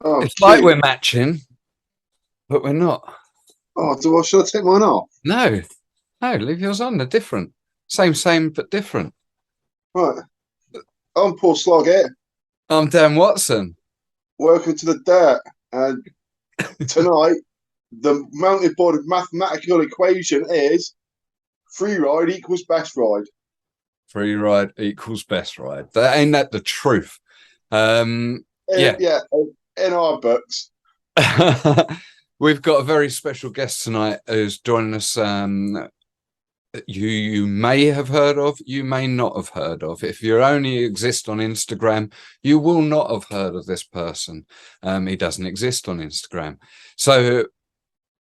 Oh, It's like cute. we're matching, but we're not. Oh, should I take mine off? No, leave yours on. They're different. Same, but different. Right. I'm Paul Sloggett. I'm Dan Watson. Welcome to the Dirt. And tonight, the mountain board mathematical equation is Freeride equals best ride. Freeride equals best ride. Ain't that the truth? Yeah, in our books. We've got a very special guest tonight who's joining us. You may have heard of, you may not have heard of. If you only exist on Instagram, you will not have heard of this person. He doesn't exist on Instagram. So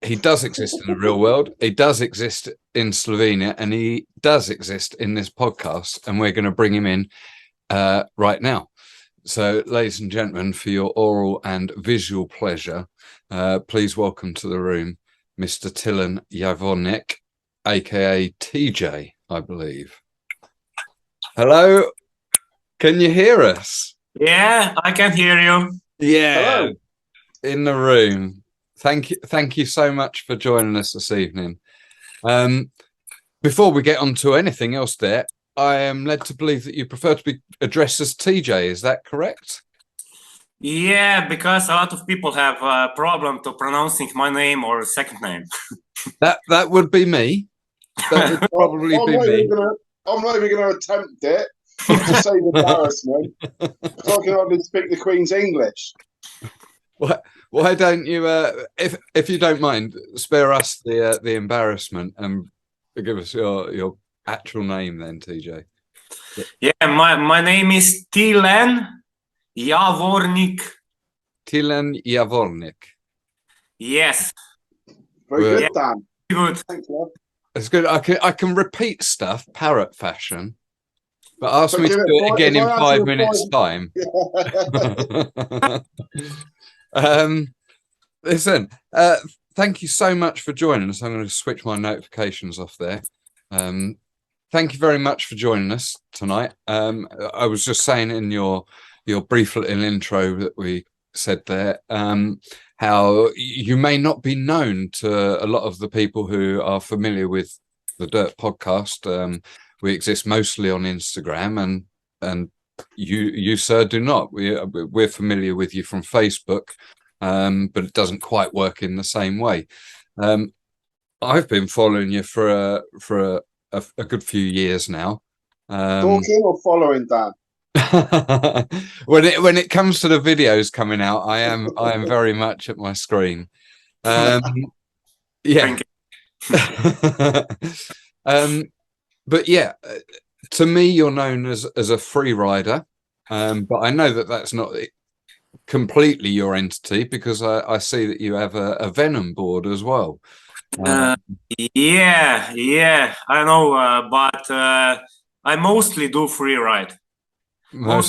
he does exist in the real world. He does exist in Slovenia, and he does exist in this podcast. And we're going to bring him in right now. So, ladies and gentlemen, for your oral and visual pleasure, please welcome to the room Mr. Tilen Javornik, aka TJ, I believe. Hello, can you hear us? Yeah, I can hear you. Yeah. Hello. In the room. Thank you so much for joining us this evening. Before we get on to anything else there, I am led to believe that you prefer to be addressed as TJ. Is that correct? Yeah, because a lot of people have a problem to pronouncing my name or second name. That would be me. That would probably be me. I'm not even going to attempt it to save embarrassment because I can hardly speak the Queen's English. Why don't you, if you don't mind, spare us the embarrassment and give us your actual name then, TJ. Yeah, my name is Tilen Javornik. Tilen Javornik. Yes. Very good, Dan. Good. Thanks, love. It's good. I can repeat stuff parrot fashion, but ask me to do it again in 5 minutes' time. Listen, thank you so much for joining us. I'm going to switch my notifications off there. Thank you very much for joining us tonight. I was just saying in your brief little intro that we said there, how you may not be known to a lot of the people who are familiar with the Dirt podcast. We exist mostly on Instagram, and you sir do not. We're familiar with you from Facebook, but it doesn't quite work in the same way. I've been following you for a good few years now. Talking or following, Dan? When it comes to the videos coming out, I am very much at my screen. Yeah. But yeah, to me, you're known as a free rider, but I know that that's not completely your entity because I see that you have a Venom board as well. Yeah, I know, but I mostly do free ride. I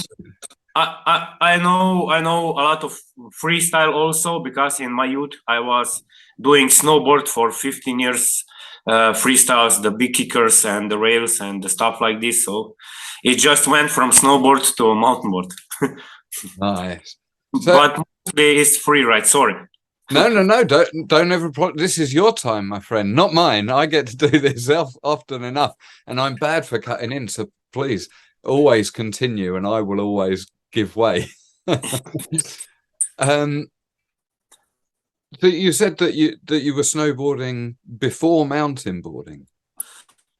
know a lot of freestyle also because in my youth I was doing snowboard for 15 years, freestyles, the big kickers and the rails and the stuff like this. So it just went from snowboard to mountainboard. Nice. But mostly it's free ride. Sorry. No, don't ever. This is your time, my friend, not mine. I get to do this often enough, and I'm bad for cutting in. So please, always continue, and I will always give way. So you said that you were snowboarding before mountain boarding.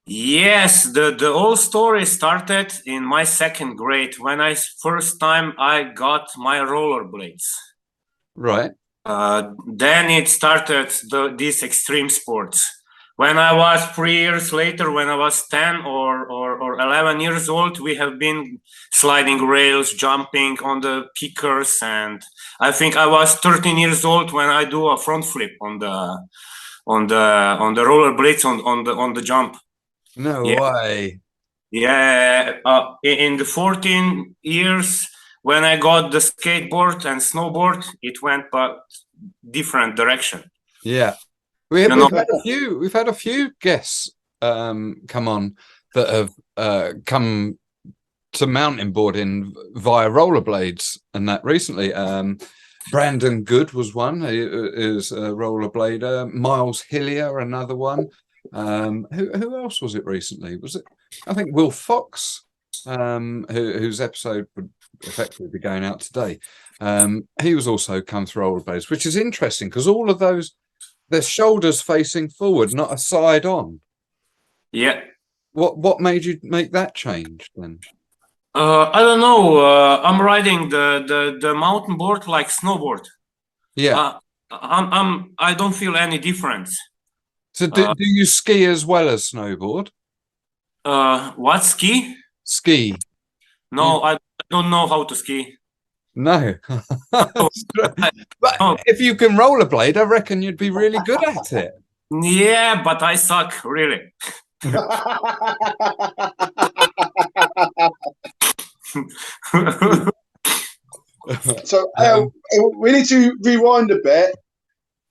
Yes, the whole story started in my second grade when first time I got my rollerblades. Right. Then it started these extreme sports. When I was 3 years later, when I was 10 or 11 years old, we have been sliding rails, jumping on the kickers, and I think I was 13 years old when I do a front flip on the rollerblades on the jump. No way. Yeah, in the 14 years when I got the skateboard and snowboard, it went but different direction. Yeah. We've had a few guests come on that have come to mountain boarding via rollerblades and that recently. Brandon Good was one, who is a rollerblader. Miles Hillier, another one. Who else was it recently? Was it, I think, Will Fox, whose episode would effectively be going out today. He was also come through rollerblades, which is interesting because all of those, their shoulders facing forward, not a side on. Yeah. What made you make that change then? I don't know. I'm riding the mountain board like snowboard. Yeah. I don't feel any difference. So do you ski as well as snowboard? What, ski? Ski. No, I don't know how to ski. No. But if you can rollerblade, I reckon you'd be really good at it. Yeah, but I suck, really. So we need to rewind a bit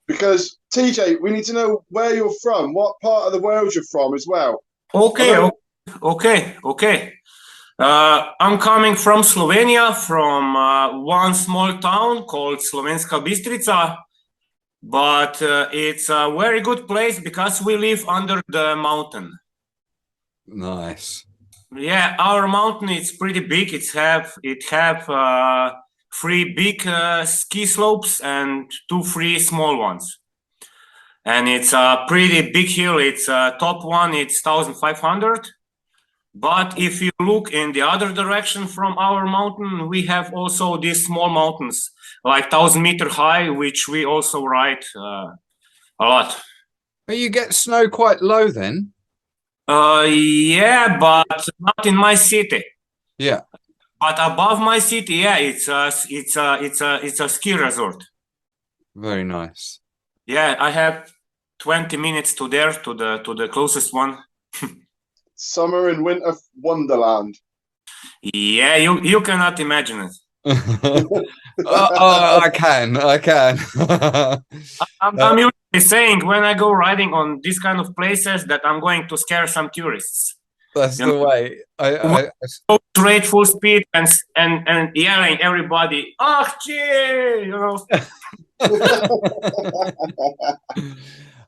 because TJ, we need to know where you're from, what part of the world you're from as well. Okay. I'm coming from Slovenia, from one small town called Slovenska Bistrica, but it's a very good place because we live under the mountain. Nice. Yeah, our mountain is pretty big. It have 3 big ski slopes and 2 3 small ones. And it's a pretty big hill. It's top one, it's 1,500. But if you look in the other direction from our mountain, we have also these small mountains, like 1,000-meter high, which we also ride a lot. But you get snow quite low then? Yeah, but not in my city. Yeah. But above my city, yeah, it's a ski resort. Very nice. Yeah, I have 20 minutes to there, to the closest one. Summer and winter wonderland. Yeah, you cannot imagine it. I can. I'm usually saying when I go riding on these kind of places that I'm going to scare some tourists. That's the way. I go straight full speed and yelling everybody, "Ah, gee!" You know.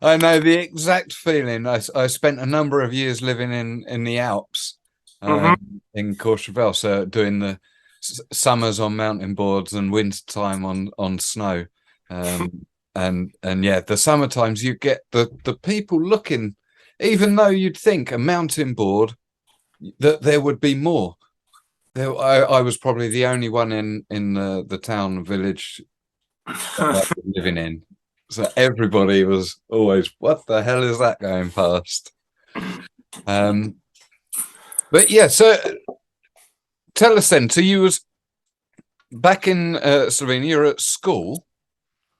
I know the exact feeling. I spent a number of years living in the Alps, in Courchevel, so doing the summers on mountain boards and winter time on snow, and yeah, the summer times you get the people looking, even though you'd think a mountain board that there would be more. I was probably the only one in the town village that I was living in. So everybody was always, what the hell is that going past? But yeah, so tell us then. So you was back in Slovenia, you're at school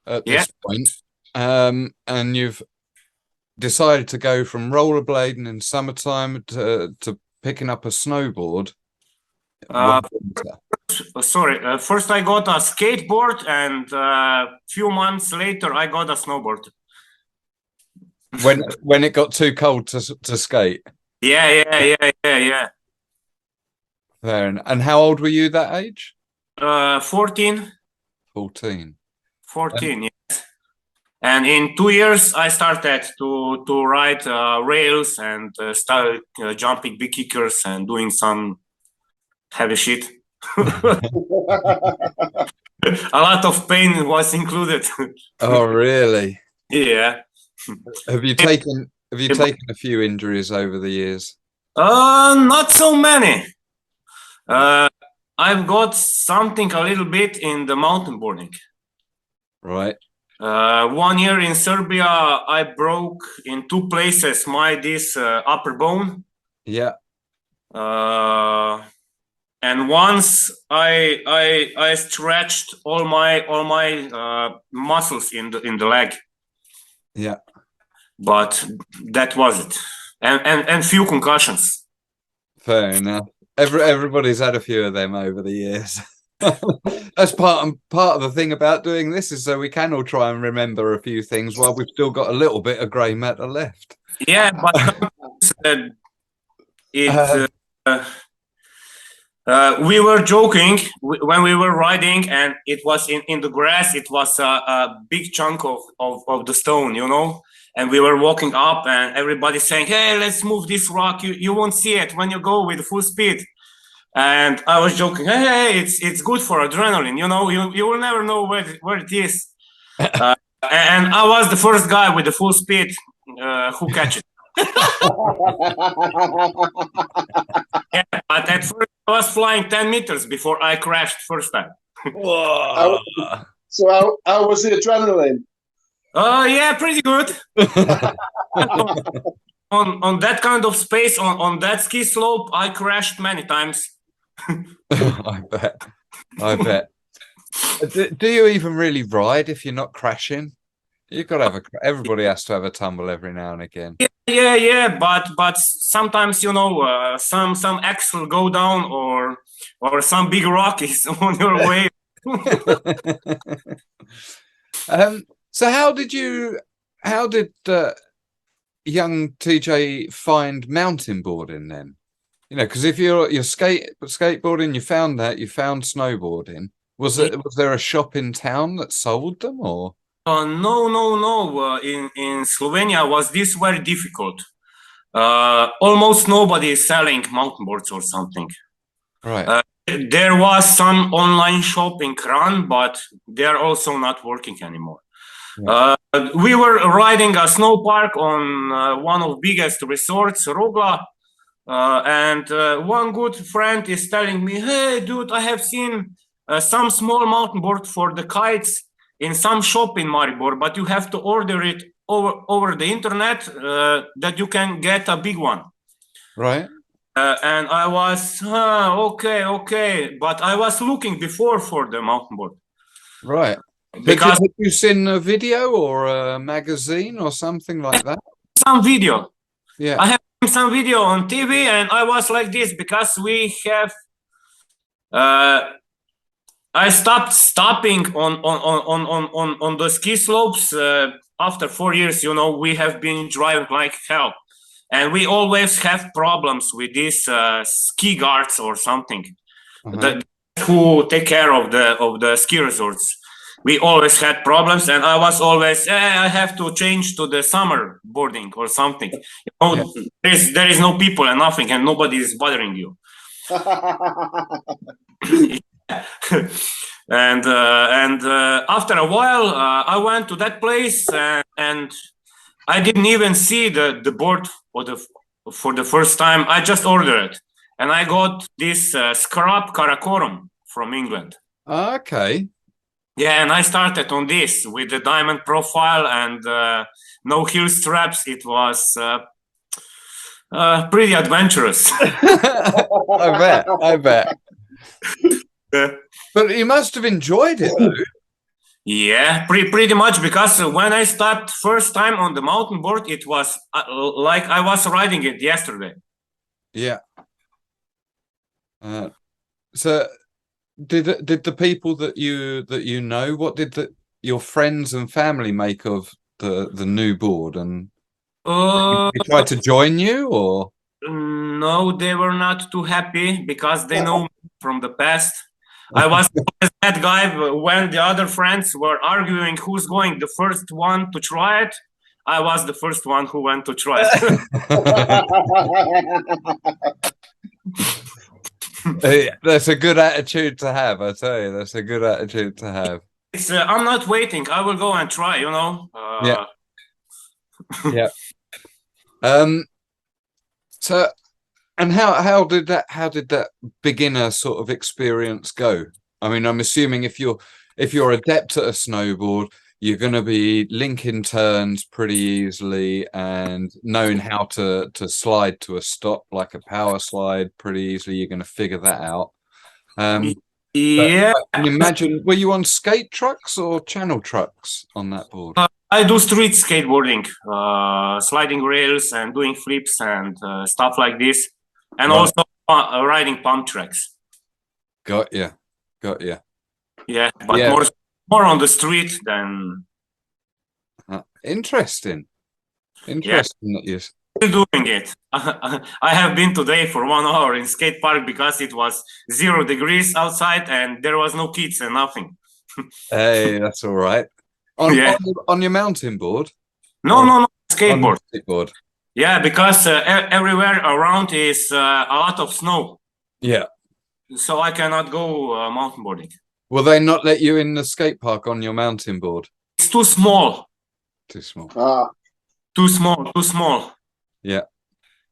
at this point, and you've decided to go from rollerblading in summertime to picking up a snowboard. First I got a skateboard, and a few months later I got a snowboard. When it got too cold to skate. Yeah. Fair enough. And how old were you that age? 14. 14. 14, yes. And in 2 years I started to ride rails and start jumping big kickers and doing some heavy shit. A lot of pain was included. Oh, really? Yeah. Have you taken a few injuries over the years? Not so many. I've got something a little bit in the mountain boarding. Right. 1 year in Serbia, I broke in 2 places this upper bone. Yeah. And once I stretched all my muscles in the leg. Yeah. But that was it. And few concussions. Fair enough. Everybody's had a few of them over the years. That's part of the thing about doing this, is so we can all try and remember a few things while we've still got a little bit of grey matter left. Yeah, but We were joking when we were riding, and it was in the grass. It was a big chunk of the stone, and we were walking up, and everybody saying, "Hey, let's move this rock. You won't see it when you go with full speed." And I was joking, "Hey, it's good for adrenaline. You will never know where it is." And I was the first guy with the full speed who catch it. Yeah, but at first I was flying 10 meters before I crashed first time. Whoa. So how was the adrenaline? Yeah, pretty good. on that kind of space, on that ski slope, I crashed many times. I bet. Do you even really ride if you're not crashing? You've got to have everybody has to have a tumble every now and again. Yeah. But sometimes some axle go down or some big rock is on your way. So how did young TJ find mountain boarding then? Because if you're skateboarding, you found snowboarding. Was there a shop in town that sold them, or? No. In Slovenia was this very difficult. Almost nobody is selling mountain boards or something. Right. There was some online shop in Kran, but they're also not working anymore. Yeah. We were riding a snow park on one of biggest resorts, Rogla, and one good friend is telling me, "Hey, dude, I have seen some small mountain board for the kites in some shop in Maribor, but you have to order it over the internet that you can get a big one." Right. And I was okay, but I was looking before for the mountain board. Right. Because have you seen a video or a magazine or something like that? Some video. Yeah. I have some video on TV, and I was like this because we have. I stopped stopping on the ski slopes after 4 years. We have been driving like hell, and we always have problems with these ski guards or something. Who take care of the ski resorts. We always had problems, and I was always I have to change to the summer boarding or something. There is no people and nothing, and nobody is bothering you. And after a while, I went to that place, and I didn't even see the board for the first time. I just ordered it, and I got this Scrap Karakoram from England. Okay. Yeah, and I started on this with the diamond profile and no heel straps. It was pretty adventurous. I bet. But you must have enjoyed it, though. Yeah, pretty much, because when I started first time on the mountain board, it was like I was riding it yesterday. Yeah. So did the people that you know, what did your friends and family make of the new board? And they tried to join you, or? No, they were not too happy because they know me from the past. I was that guy when the other friends were arguing who's going the first one to try it. I was the first one who went to try it. That's a good attitude to have, I tell you. That's a good attitude to have. I'm not waiting. I will go and try, Yeah. Yeah. So, and how did that beginner sort of experience go? I mean, I'm assuming if you're adept at a snowboard, you're going to be linking turns pretty easily and knowing how to slide to a stop like a power slide pretty easily. You're going to figure that out. Yeah. Can you imagine, were you on skate trucks or channel trucks on that board? I do street skateboarding, sliding rails and doing flips and stuff like this, and also riding pump tracks. Got you. Yeah, but more on the street than. Interesting. That still doing it. I have been today for 1 hour in skate park because it was 0 degrees outside and there was no kids and nothing. Hey, that's all right. Yeah. On your mountain board? No, On skateboard. your skateboard. Yeah, because everywhere around is a lot of snow. Yeah. So I cannot go mountain boarding. Will they not let you in the skate park on your mountain board? It's too small. Too small. Too small. Yeah.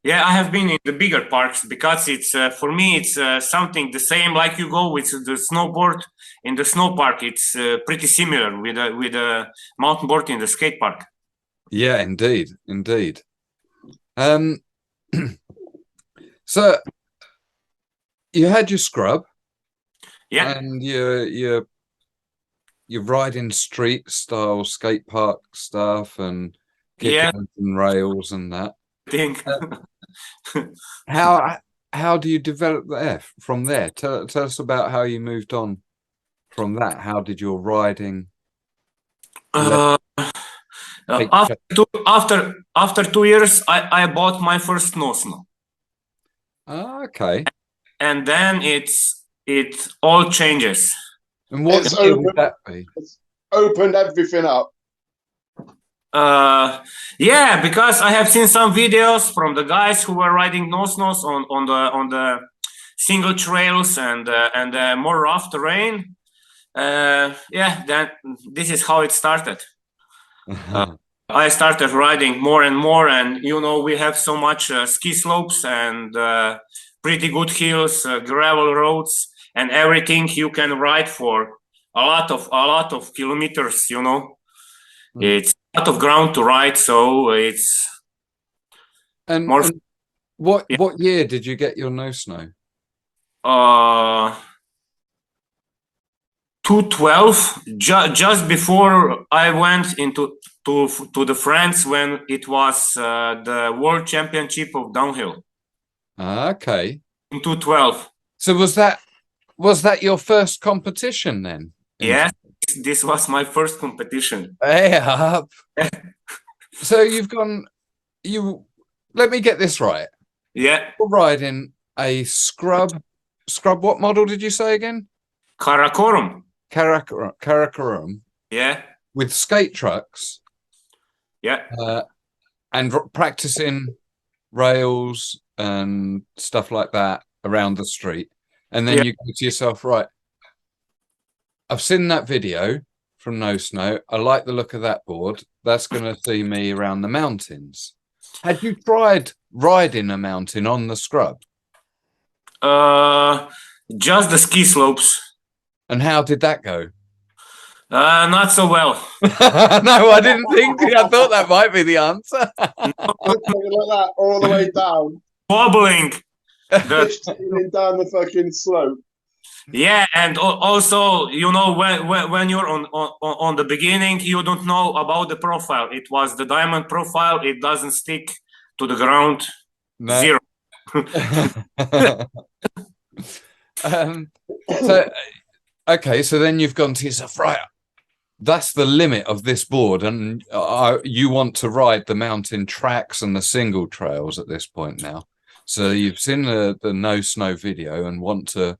Yeah, I have been in the bigger parks because it's for me it's something the same like you go with the snowboard in the snow park. It's pretty similar with a mountain board in the skate park. Yeah, indeed. So you had your scrub, Yeah, and you're riding street style skate park stuff and kicking and rails and that. I think. How do you develop there from there? Tell us about how you moved on from that. How did your riding? After 2 years, I bought my first nosno. Okay. And then it all changes. And what year would that be? It's opened everything up. Yeah, because I have seen some videos from the guys who were riding nosnos on the single trails and more rough terrain. Yeah, then this is how it started. I started riding more and more, and we have so much ski slopes and pretty good hills, gravel roads, and everything you can ride for a lot of kilometers. It's a lot of ground to ride, so it's more. And what year did you get your nosno? 2012, just before I went into the France when it was the World Championship of downhill. Okay. In 2012. So was that your first competition then? Yeah, this was my first competition. Hey up. So let me get this right. Yeah. You're riding a scrub. What model did you say again? Karakorum. Karakorum. Yeah. With skate trucks. Yeah. And practicing rails and stuff like that around the street. And then you go to yourself, right, I've seen that video from nosno. I like the look of that board. That's going to see me around the mountains. Had you tried riding a mountain on the scrub? Just the ski slopes. And how did that go? Not so well. No, I didn't think. I thought that might be the answer. Like that all the way down. Wobbling. Down the fucking slope. Yeah, and also, when you're on the beginning, you don't know about the profile. It was the diamond profile. It doesn't stick to the ground. No. Zero. So then you've gone to yourself, right, that's the limit of this board, and you want to ride the mountain tracks and the single trails at this point now. So you've seen the nosno video and want to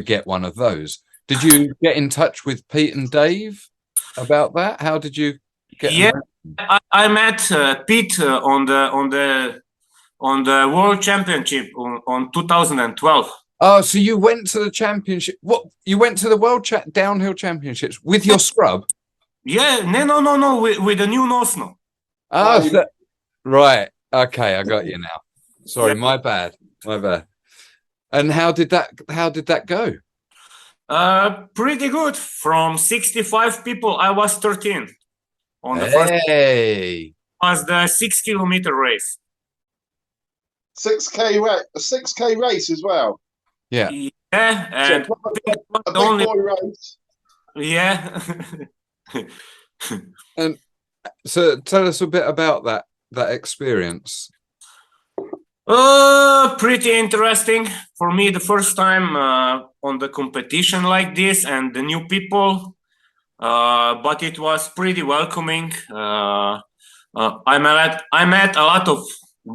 get one of those. Did you get in touch with Pete and Dave about that? How did you get? Yeah, I met Pete on the World Championship on 2012. Oh, so you went to the championship? What? You went to the World Downhill Championships with your scrub? Yeah, no, with the new nosno. Oh, right. Okay, I got you now. Sorry, my bad. And how did that go? Pretty good. From 65 people, I was 13 on the first. Hey, was the 6 kilometer race. 6K race as well. Yeah. Yeah, and so a big boy race. Yeah. And so tell us a bit about that experience. Pretty interesting for me. The first time on the competition like this and the new people, but it was pretty welcoming. I met a lot of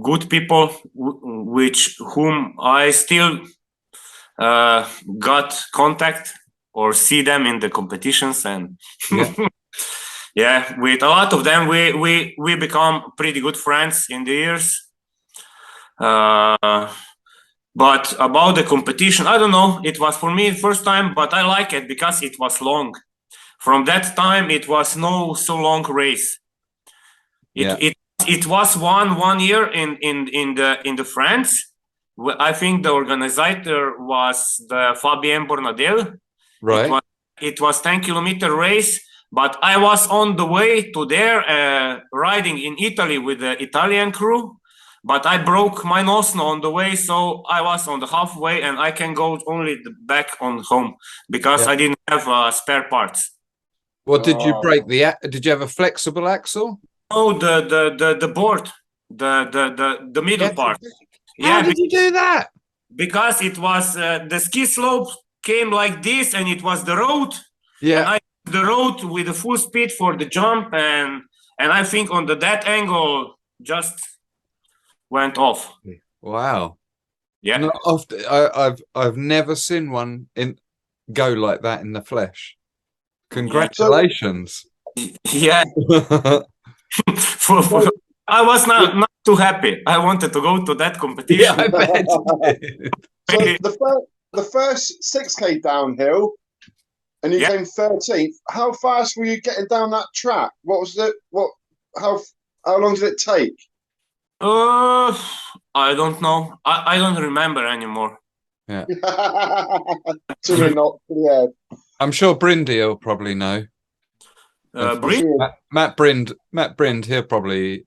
good people, whom I still got contact or see them in the competitions, and with a lot of them we become pretty good friends in the years. But about the competition, I don't know. It was for me the first time, but I like it because it was long. From that time, it was no so long race. It was one year in the France. I think the organizer was the Fabien Bornadel. Right. It was 10-kilometer race, but I was on the way to there riding in Italy with the Italian crew. But I broke my nosno on the way, so I was on the halfway, and I can go only back on home because I didn't have spare parts. What did you break? Did you have a flexible axle? Oh, the board, the middle part. How did you do that? Because it was the ski slope came like this, and it was the road. Yeah, and I took the road with the full speed for the jump, and I think on that angle just went off. Wow. Yeah. Not often, I've never seen one go like that in the flesh. Congratulations. Yeah. I was not too happy. I wanted to go to that competition. Yeah, I bet. So the first 6K downhill, and you came 13th. How fast were you getting down that track? What was it? How long did it take? I don't know. I don't remember anymore. Yeah. I'm sure Brindy will probably know. Matt Brind, he'll probably.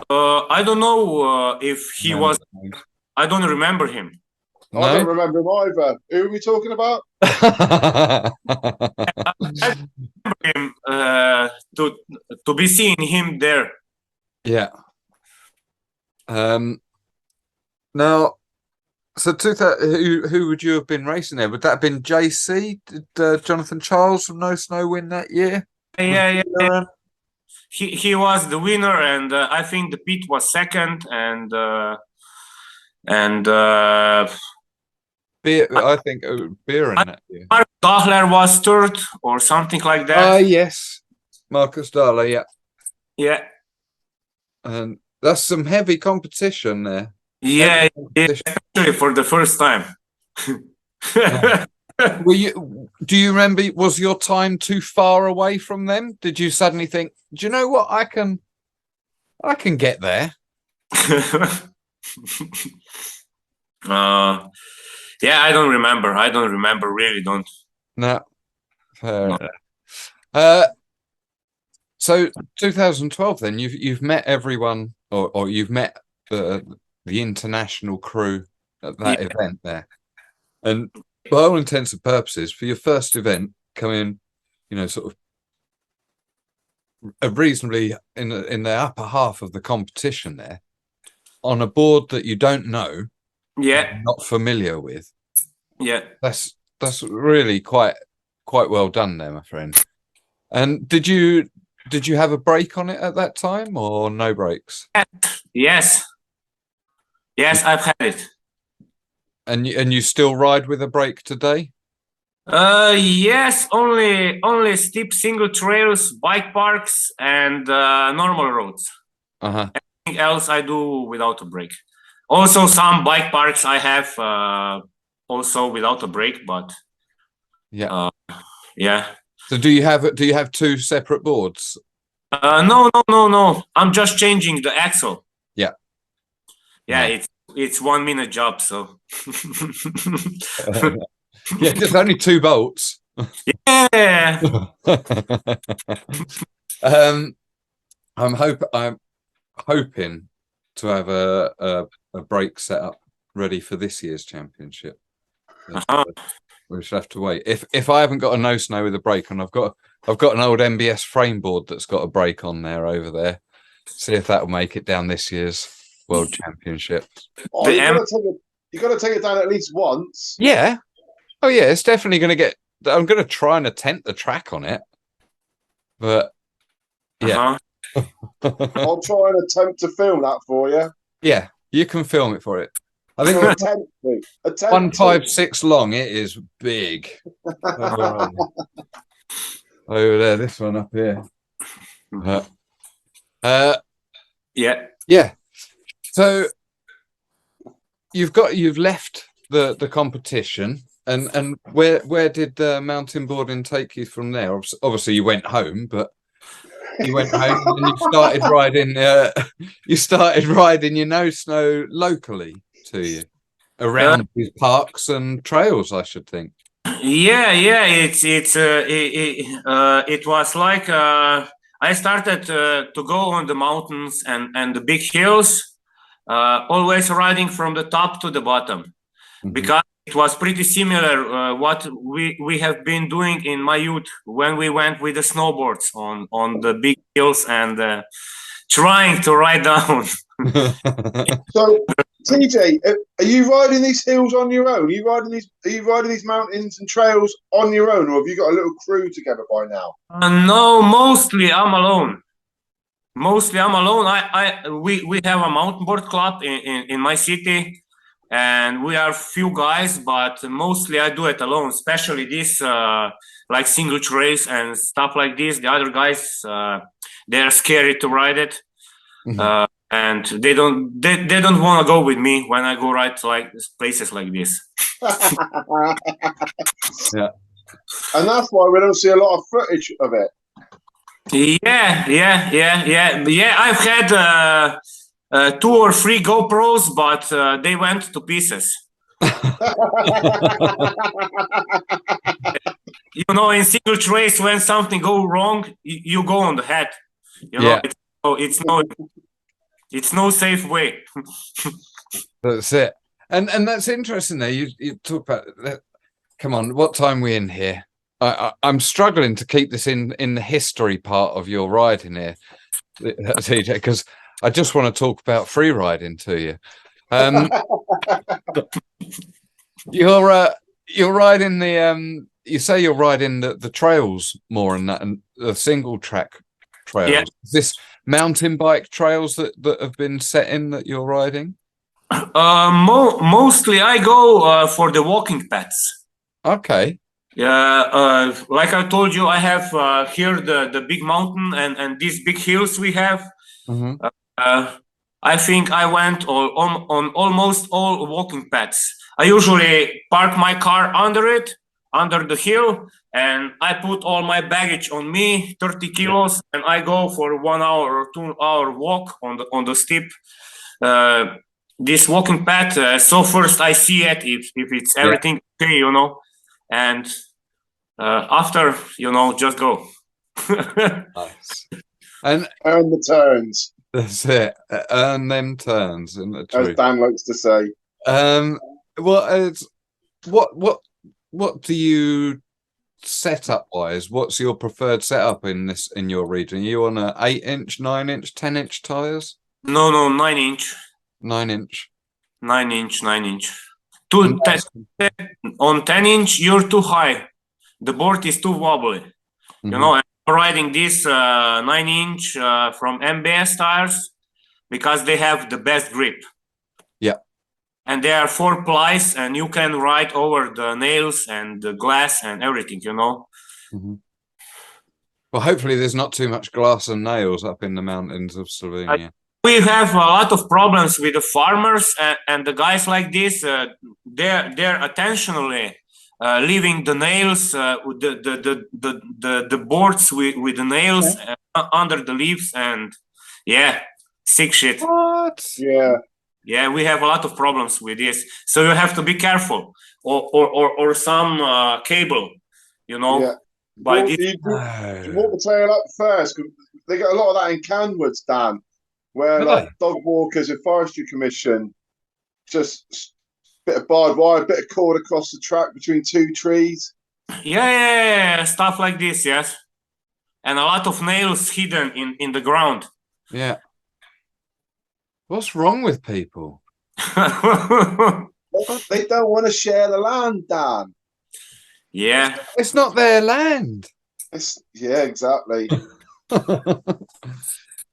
I don't know if he was. I don't remember him. No? I don't remember him either. Who are we talking about? I remember him to be seeing him there. Yeah. Now, so who would you have been racing there? Would that have been JC? Did Jonathan Charles from No Snow win that year? Yeah. He was the winner, and I think the Pete was second, and I think Beer in that year. Mark Dahler was third or something like that. Yes, Marcus Dahler. Yeah. Yeah. And that's some heavy competition there. Yeah, especially for the first time. Do you remember, was your time too far away from them? Did you suddenly think, do you know what, I can get there? Yeah, I don't remember. Really don't. No. Fair enough. So 2012 then, you've met everyone, or you've met the international crew at that event there. And by all intents and purposes, for your first event, coming, sort of reasonably in the upper half of the competition there, on a board that you don't know, not familiar with. Yeah, that's really quite well done there, my friend. And did you have a brake on it at that time, or no brakes? Yes, I've had it. And you still ride with a brake today? Yes, only steep single trails, bike parks, and normal roads. Anything else I do without a brake. Also, some bike parks I have also without a brake, but yeah. So do you have two separate boards? No. I'm just changing the axle. Yeah. Yeah, it's 1 minute job, so. Yeah, just only 2 bolts. Yeah. I'm hoping to have a brake set up ready for this year's championship. We should have to wait. If I haven't got a no snow with a brake on, I've got an old MBS frame board that's got a brake on there over there. See if that will make it down this year's World Championship. Oh, you got to take it down at least once. Yeah. Oh yeah, it's definitely going to get. I'm going to try and attempt the track on it, but yeah. I'll try and attempt to film that for you. Yeah, You can film it for it. I think Well, it's attempt to. 156 long. It is big. Over there, this one up here. Yeah. So you've left the competition, and where did mountain boarding take you from there? Obviously, you went home, but you went home and you started riding. You started riding your nosno locally to you around these parks and trails, I should think. Yeah. It was like I started to go on the mountains and the big hills, always riding from the top to the bottom, because it was pretty similar what we have been doing in my youth when we went with the snowboards on the big hills and trying to ride down. So, TJ, are you riding these hills on your own? Are you riding these mountains and trails on your own, or have you got a little crew together by now? No, mostly I'm alone. We have a mountain board club in my city, and we are few guys, but mostly I do it alone. Especially this like single trails and stuff like this. The other guys they are scary to ride it. And they don't want to go with me when I go ride to like places like this. Yeah, and that's why we don't see a lot of footage of it. Yeah. I've had 2 or 3 GoPros, but they went to pieces. You know, in single trace, when something go wrong, you go on the head. You know, it's no safe way. That's it. And that's interesting there. You talk about that. Come on, what time are we in here? I'm struggling to keep this in the history part of your riding here, TJ, because I just want to talk about free riding to you. You're riding you say you're riding the trails more and that, and the single track trails. Yeah. Is this mountain bike trails that have been set in that you're riding? Mostly I go for the walking paths. Okay. Yeah, like I told you, I have here the big mountain and these big hills we have. I think I went on almost all walking paths. I usually park my car under the hill, and I put all my baggage on me, 30 kilos, and I go for 1 hour or 2 hour walk on the steep this walking path. So first I see it if it's everything okay, you know, and after, you know, just go. Nice. And earn the turns. That's it. Earn them turns, in the truth. As Dan likes to say. What do you setup wise? What's your preferred setup in your region? Are you on a 8-inch, 9-inch, 10-inch tires? No, 9-inch. 9-inch. 9-inch. On 10-inch, you're too high. The board is too wobbly. You know, I'm riding this 9-inch from MBS tires because they have the best grip. Yeah. And they are 4 plies, and you can ride over the nails and the glass and everything, you know. Well, hopefully there's not too much glass and nails up in the mountains of Slovenia. We have a lot of problems with the farmers and the guys like this. They're intentionally leaving the nails, the boards with the nails under the leaves, and sick shit. What? Yeah, we have a lot of problems with this. So you have to be careful, or some cable, you know. Yeah. By you walk the trail up first. They got a lot of that in Canwoods, Dan, where like dog walkers and forestry commission, just bit of barbed wire, bit of cord across the track between 2 trees. Yeah, stuff like this, yes. And a lot of nails hidden in the ground. Yeah. What's wrong with people? They don't want to share the land, Dan. Yeah. It's not their land. Exactly.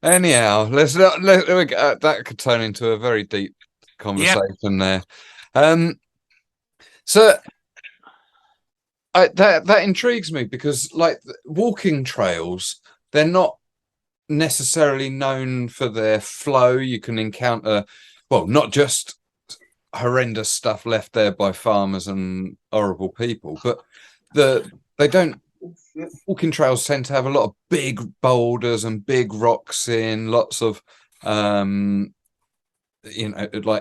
Anyhow, that could turn into a very deep conversation there. So that intrigues me because, like, walking trails, they're not necessarily known for their flow. You can encounter, well, not just horrendous stuff left there by farmers and horrible people, but walking trails tend to have a lot of big boulders and big rocks in, lots of like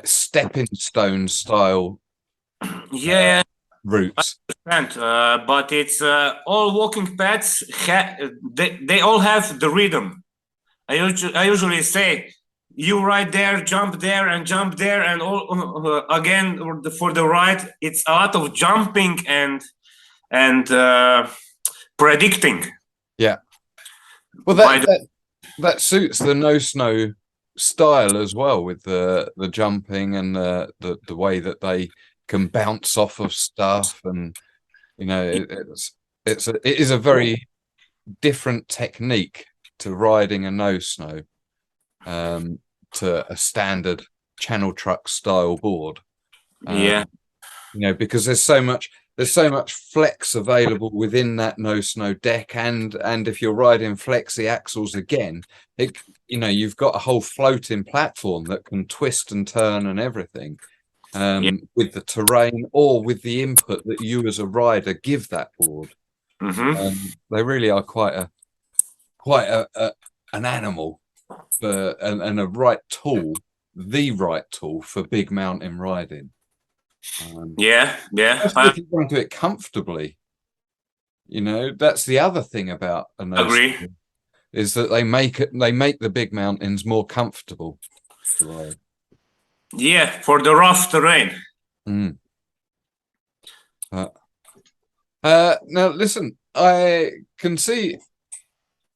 stepping stone style routes. But it's all walking paths. They all have the rhythm. I usually say, you ride there, jump there, and jump there, and all again for the ride. It's a lot of jumping and predicting. Yeah. Well, that suits the nosno style as well, with the jumping and the way that they can bounce off of stuff, and it is a very different technique to riding a nosno to a standard channel truck style board. Because there's so much flex available within that nosno deck, and if you're riding flexi axles again, you've got a whole floating platform that can twist and turn and everything, with the terrain or with the input that you as a rider give that board. They really are quite an animal and the right tool for big mountain riding. If you want to do it comfortably, that's the other thing about a nosno, is that they make the big mountains more comfortable to ride. For the rough terrain. Now listen, I can see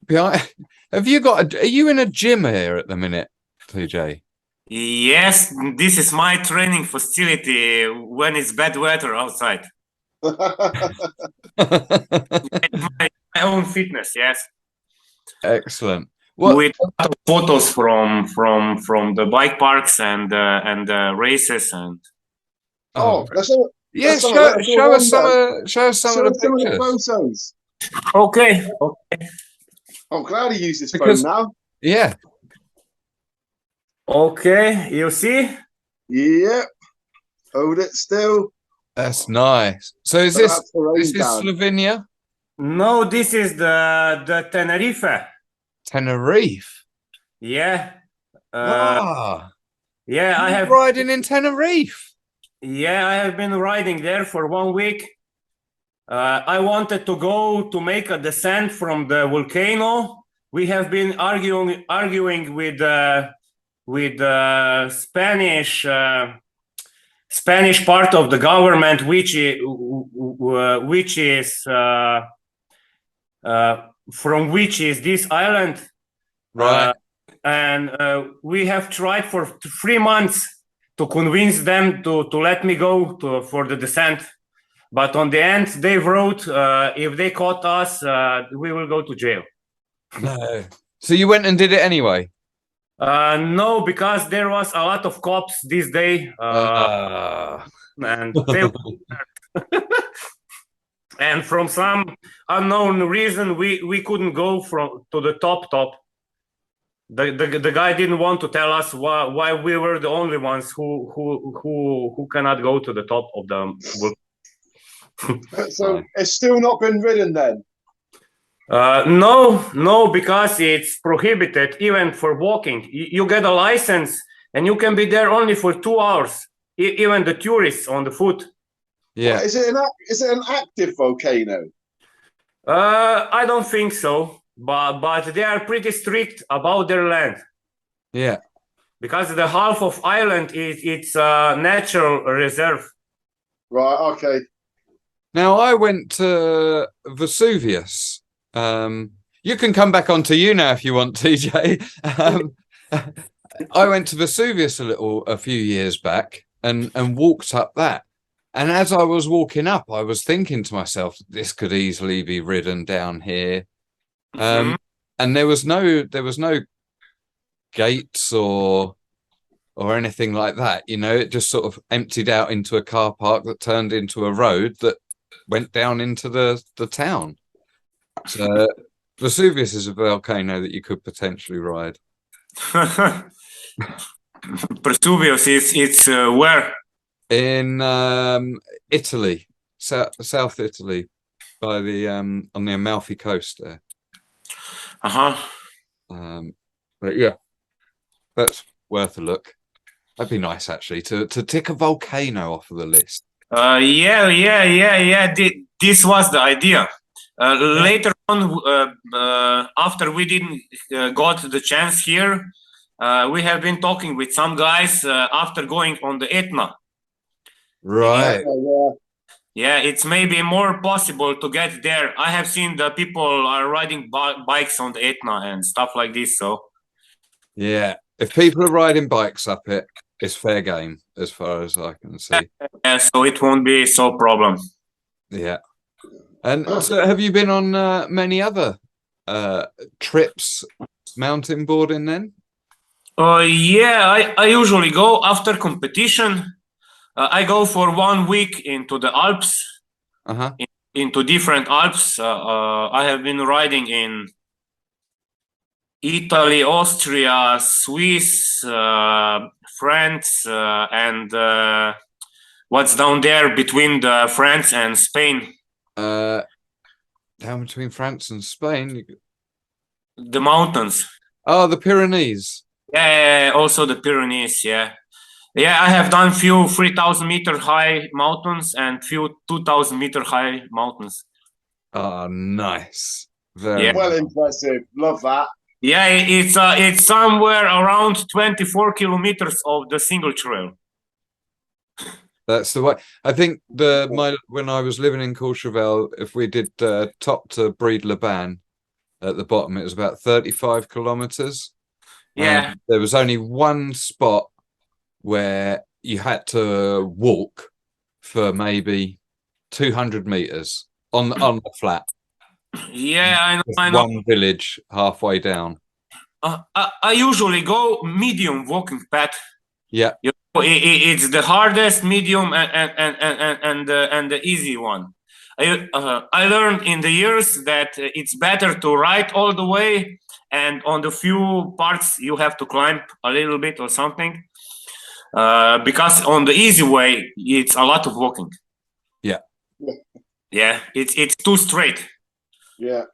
behind. Are you in a gym here at the minute, TJ? Yes, this is my training facility when it's bad weather outside. my own fitness, yes. Excellent. With photos from the bike parks and races and. Show us some of the pictures. Okay. I'm glad he uses his phone now. Yeah. Okay, you see? Yep. Hold it still. That's nice. So is this Slovenia? No, this is the Tenerife. Tenerife? Yeah. I have riding in Tenerife. Yeah, I have been riding there for 1 week. I wanted to go to make a descent from the volcano. We have been arguing with Spanish part of the government, which is from which is this island, right? And we have tried for 3 months to convince them to let me go for the descent, but on the end they wrote, if they caught us, we will go to jail. No. So you went and did it anyway? No, because there was a lot of cops this day, and they and from some unknown reason we couldn't go to the top. The guy didn't want to tell us why we were the only ones who cannot go to the top of the book. So it's still not been ridden then? No, because it's prohibited even for walking. You get a license and you can be there only for 2 hours. Even the tourists on the foot. Yeah. Well, is it an active volcano? I don't think so, but they are pretty strict about their land. Yeah. Because the half of island it's a natural reserve. Right. Okay. Now I went to Vesuvius. You can come back onto you now if you want, TJ. I went to Vesuvius a few years back and walked up that. And as I was walking up, I was thinking to myself, this could easily be ridden down here. And there was no gates or or anything like that. You know, it just sort of emptied out into a car park that turned into a road that went down into the town. So Vesuvius is a volcano that you could potentially ride. Vesuvius, it's where? In Italy, South Italy, by the on the Amalfi Coast there. But yeah, that's worth a look. That'd be nice actually to tick a volcano off of the list. Yeah. This was the idea. Later on, after we didn't got the chance here, we have been talking with some guys after going on the Etna. Right. Yeah, it's maybe more possible to get there. I have seen the people are riding bikes on the Etna and stuff like this. So yeah, if people are riding bikes up it, it's fair game as far as I can see. Yeah, so it won't be so problem. Yeah. And so have you been on many other trips mountain boarding then? Yeah, I usually go after competition. I go for 1 week into the Alps, into different Alps. I have been riding in Italy, Austria, Swiss, France, and what's down there between France and Spain? Down between France and Spain? The mountains. Oh, the Pyrenees. Yeah, also the Pyrenees, yeah. Yeah, I have done few 3,000-meter high mountains and few 2,000-meter high mountains. Oh, nice. Very well impressive. Love that. Yeah, it's somewhere around 24 kilometers of the single trail. That's the way. I think when I was living in Courchevel, if we did top to Bride-les-Bains at the bottom, it was about 35 kilometers. Yeah. There was only one spot where you had to walk for maybe 200 meters on the flat. Yeah, I know. One village halfway down. I usually go medium walking path. Yeah. It's the hardest, medium, and the easy one. I learned in the years that it's better to ride all the way, and on the few parts you have to climb a little bit or something. Because on the easy way, it's a lot of walking. Yeah. Yeah, it's too straight. Yeah.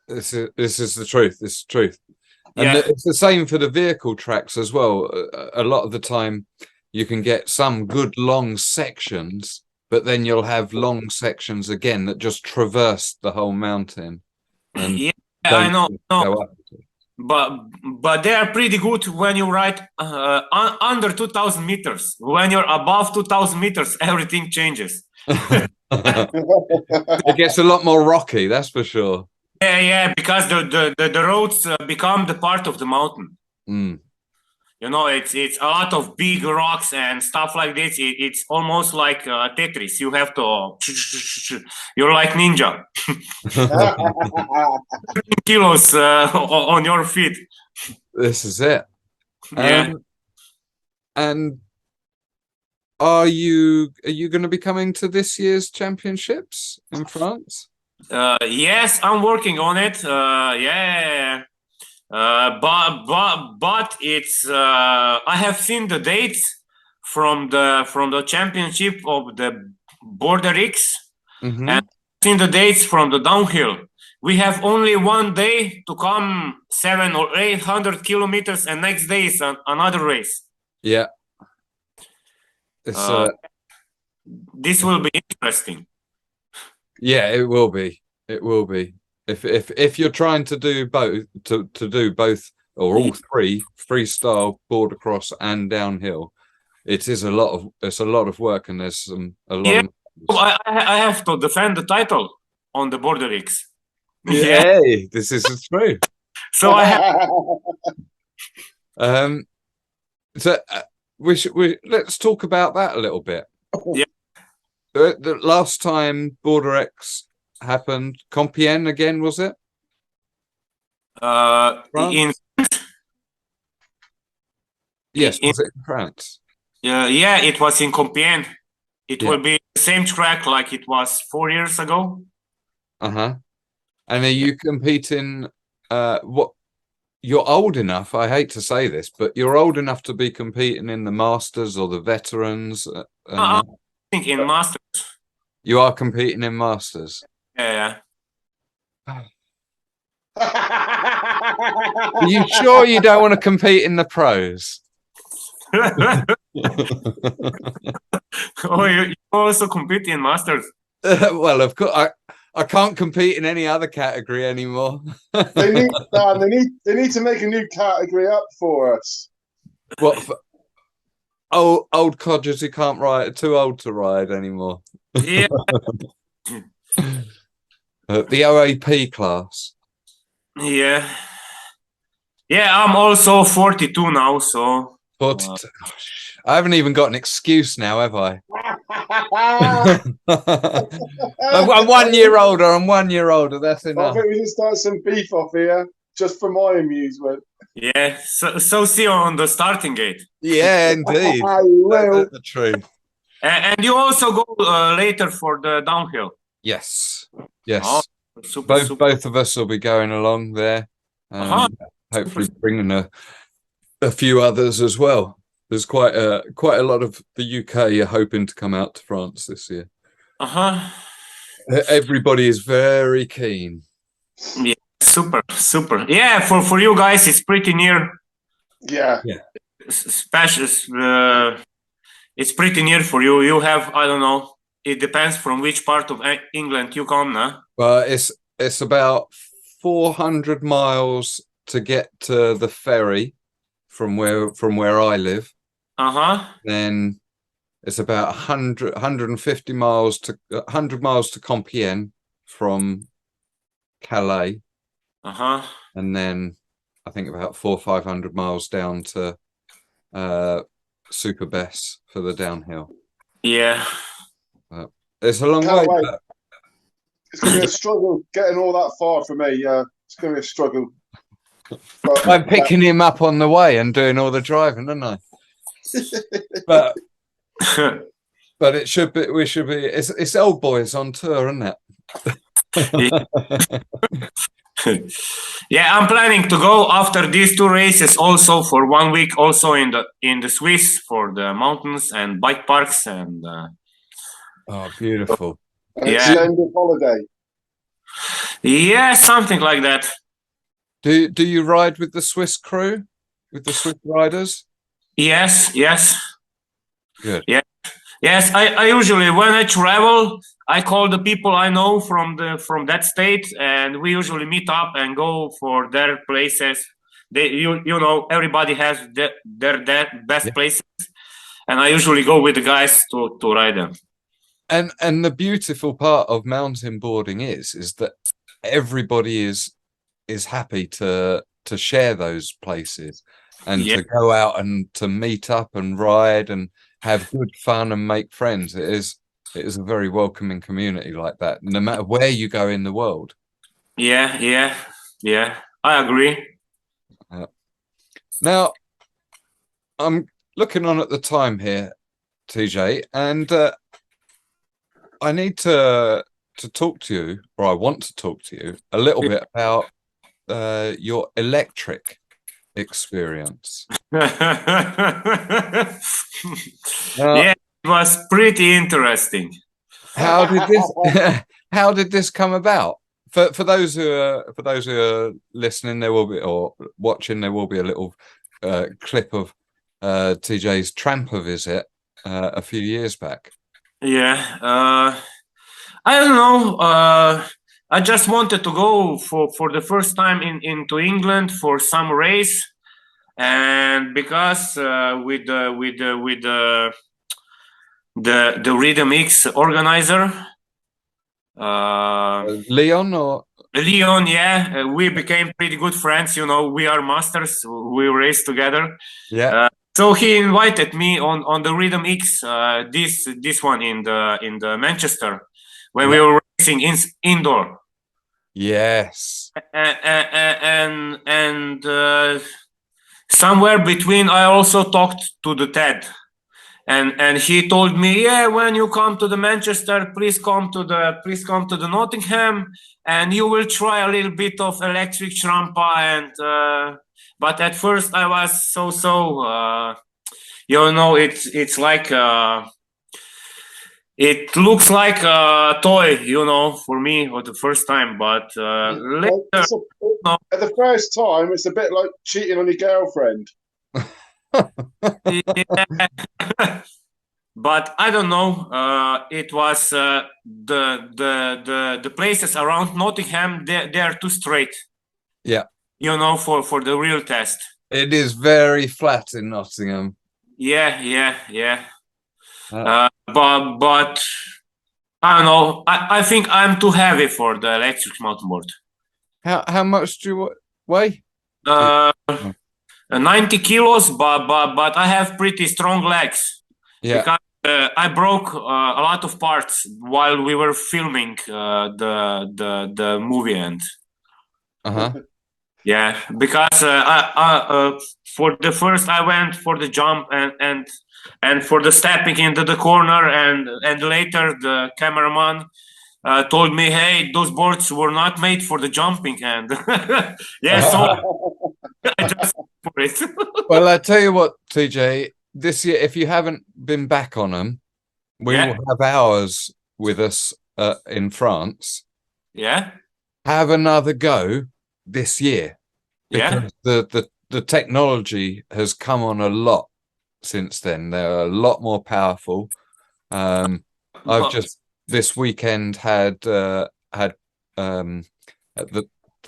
This is the truth. This is the truth. And yeah. It's the same for the vehicle tracks as well. A lot of the time you can get some good long sections, but then you'll have long sections again that just traverse the whole mountain. And yeah, I know. But they are pretty good when you ride under 2,000 meters. When you're above 2,000 meters, everything changes. It gets a lot more rocky, that's for sure. Yeah, because the roads become the part of the mountain. Mm. You know, it's a lot of big rocks and stuff like this. It's almost like Tetris. You have to, you're like ninja. Kilos on your feet. This is it. Yeah. And are you going to be coming to this year's championships in France? Yes, I'm working on it. Yeah. But it's I have seen the dates from the championship of the Border X, and seen the dates from the downhill. We have only 1 day to come 700 or 800 kilometers, and next day is another race. Yeah, this will be interesting. Yeah, it will be. It will be. If you're trying to do both, to do both or all three, freestyle, border cross, and downhill, it's a lot of work, and there's a lot. Yeah, I have to defend the title on the Border X. Yeah, this is true. So I have. So let's talk about that a little bit. Yeah. The last time Border X happened, Compiègne again, was it? Yes, was it in France? Yeah, it was in Compiègne. It Yeah. will be the same track like it was 4 years ago. And are you competing? What you're old enough? I hate to say this, but you're old enough to be competing in the Masters or the Veterans. I think in Masters. You are competing in Masters. Yeah. Are you sure you don't want to compete in the pros? Oh, you also compete in Masters? Well, of course, I can't compete in any other category anymore. They need to make a new category up for us. What? For old codgers who can't ride, too old to ride anymore. Yeah. The OAP class. Yeah. Yeah, I'm also 42 now, so. 42. I haven't even got an excuse now, have I? I'm 1 year older. I'm 1 year older. That's enough. I think we should start some beef off here, just for my amusement. Yeah, so see you on the starting gate. Yeah, indeed. That's the truth. And you also go later for the downhill. Yes. Yes. Oh, super. Both of us will be going along there. Hopefully bringing a few others as well. There's quite a lot of the UK are hoping to come out to France this year. Everybody is very keen. Yeah, super. Yeah, for you guys, it's pretty near. Yeah. Special. It's pretty near for you. You have, I don't know. It depends from which part of England you come, no? Well, it's about 400 miles to get to the ferry from where I live. Then it's about 150 miles to 100 miles to Compiègne from Calais. And then I think about 400 or 500 miles down to Superbès for the downhill. Yeah. It's a long way. But... It's going to be a struggle getting all that far for me. It's going to be a struggle. But, I'm picking him up on the way and doing all the driving, aren't I? but it should be. We should be. It's old boys on tour, isn't it? Yeah, I'm planning to go after these two races also for 1 week, also in the Swiss for the mountains and bike parks and. Oh, beautiful! Extended holiday. Yeah, something like that. Do you ride with the Swiss crew, with the Swiss riders? Yes. Good. Yeah. Yes, I usually, when I travel, I call the people I know from that state, and we usually meet up and go for their places. You know, everybody has their best places, and I usually go with the guys to ride them. And the beautiful part of mountain boarding is that everybody is happy to share those places and to go out and to meet up and ride and have good fun and make friends. It is a very welcoming community like that, no matter where you go in the world. Yeah. I agree. Now, I'm looking on at the time here, TJ, and I need to talk to you, or I want to talk to you a little bit about your electric experience. Yeah, it was pretty interesting. How did this come about? For those who are listening, there will be, or watching, there will be a little clip of TJ's tramper visit a few years back. Yeah, I don't know. I just wanted to go for the first time into England for some race, and because with the Rhythm X organizer, Leon, yeah, we became pretty good friends. You know, we are masters. We race together. Yeah. So he invited me on the Rhythm X, this one in the Manchester, when we were racing indoor. Yes. And somewhere between, I also talked to the Ted, and he told me, yeah, when you come to the Manchester, please come to the Nottingham, and you will try a little bit of electric trampa. And but at first I was so it's like it looks like a toy, for me for the first time. But later, at the first time, it's a bit like cheating on your girlfriend. yeah. But I don't know. It was the places around Nottingham. They are too straight. Yeah. For the real test. It is very flat in Nottingham. Yeah. But I don't know. I think I'm too heavy for the electric mountainboard. How much do you weigh? 90 kilos, but I have pretty strong legs. Yeah. Because I broke a lot of parts while we were filming the movie end. Yeah, because I for the first I went for the jump and for the stepping into the corner, and later the cameraman told me, hey, those boards were not made for the jumping, and so I just for it. Well, I tell you what, TJ, this year, if you haven't been back on them, we will have ours with us in France. Yeah. Have another go this year. Because the technology has come on a lot since then. They're a lot more powerful. I've just this weekend had the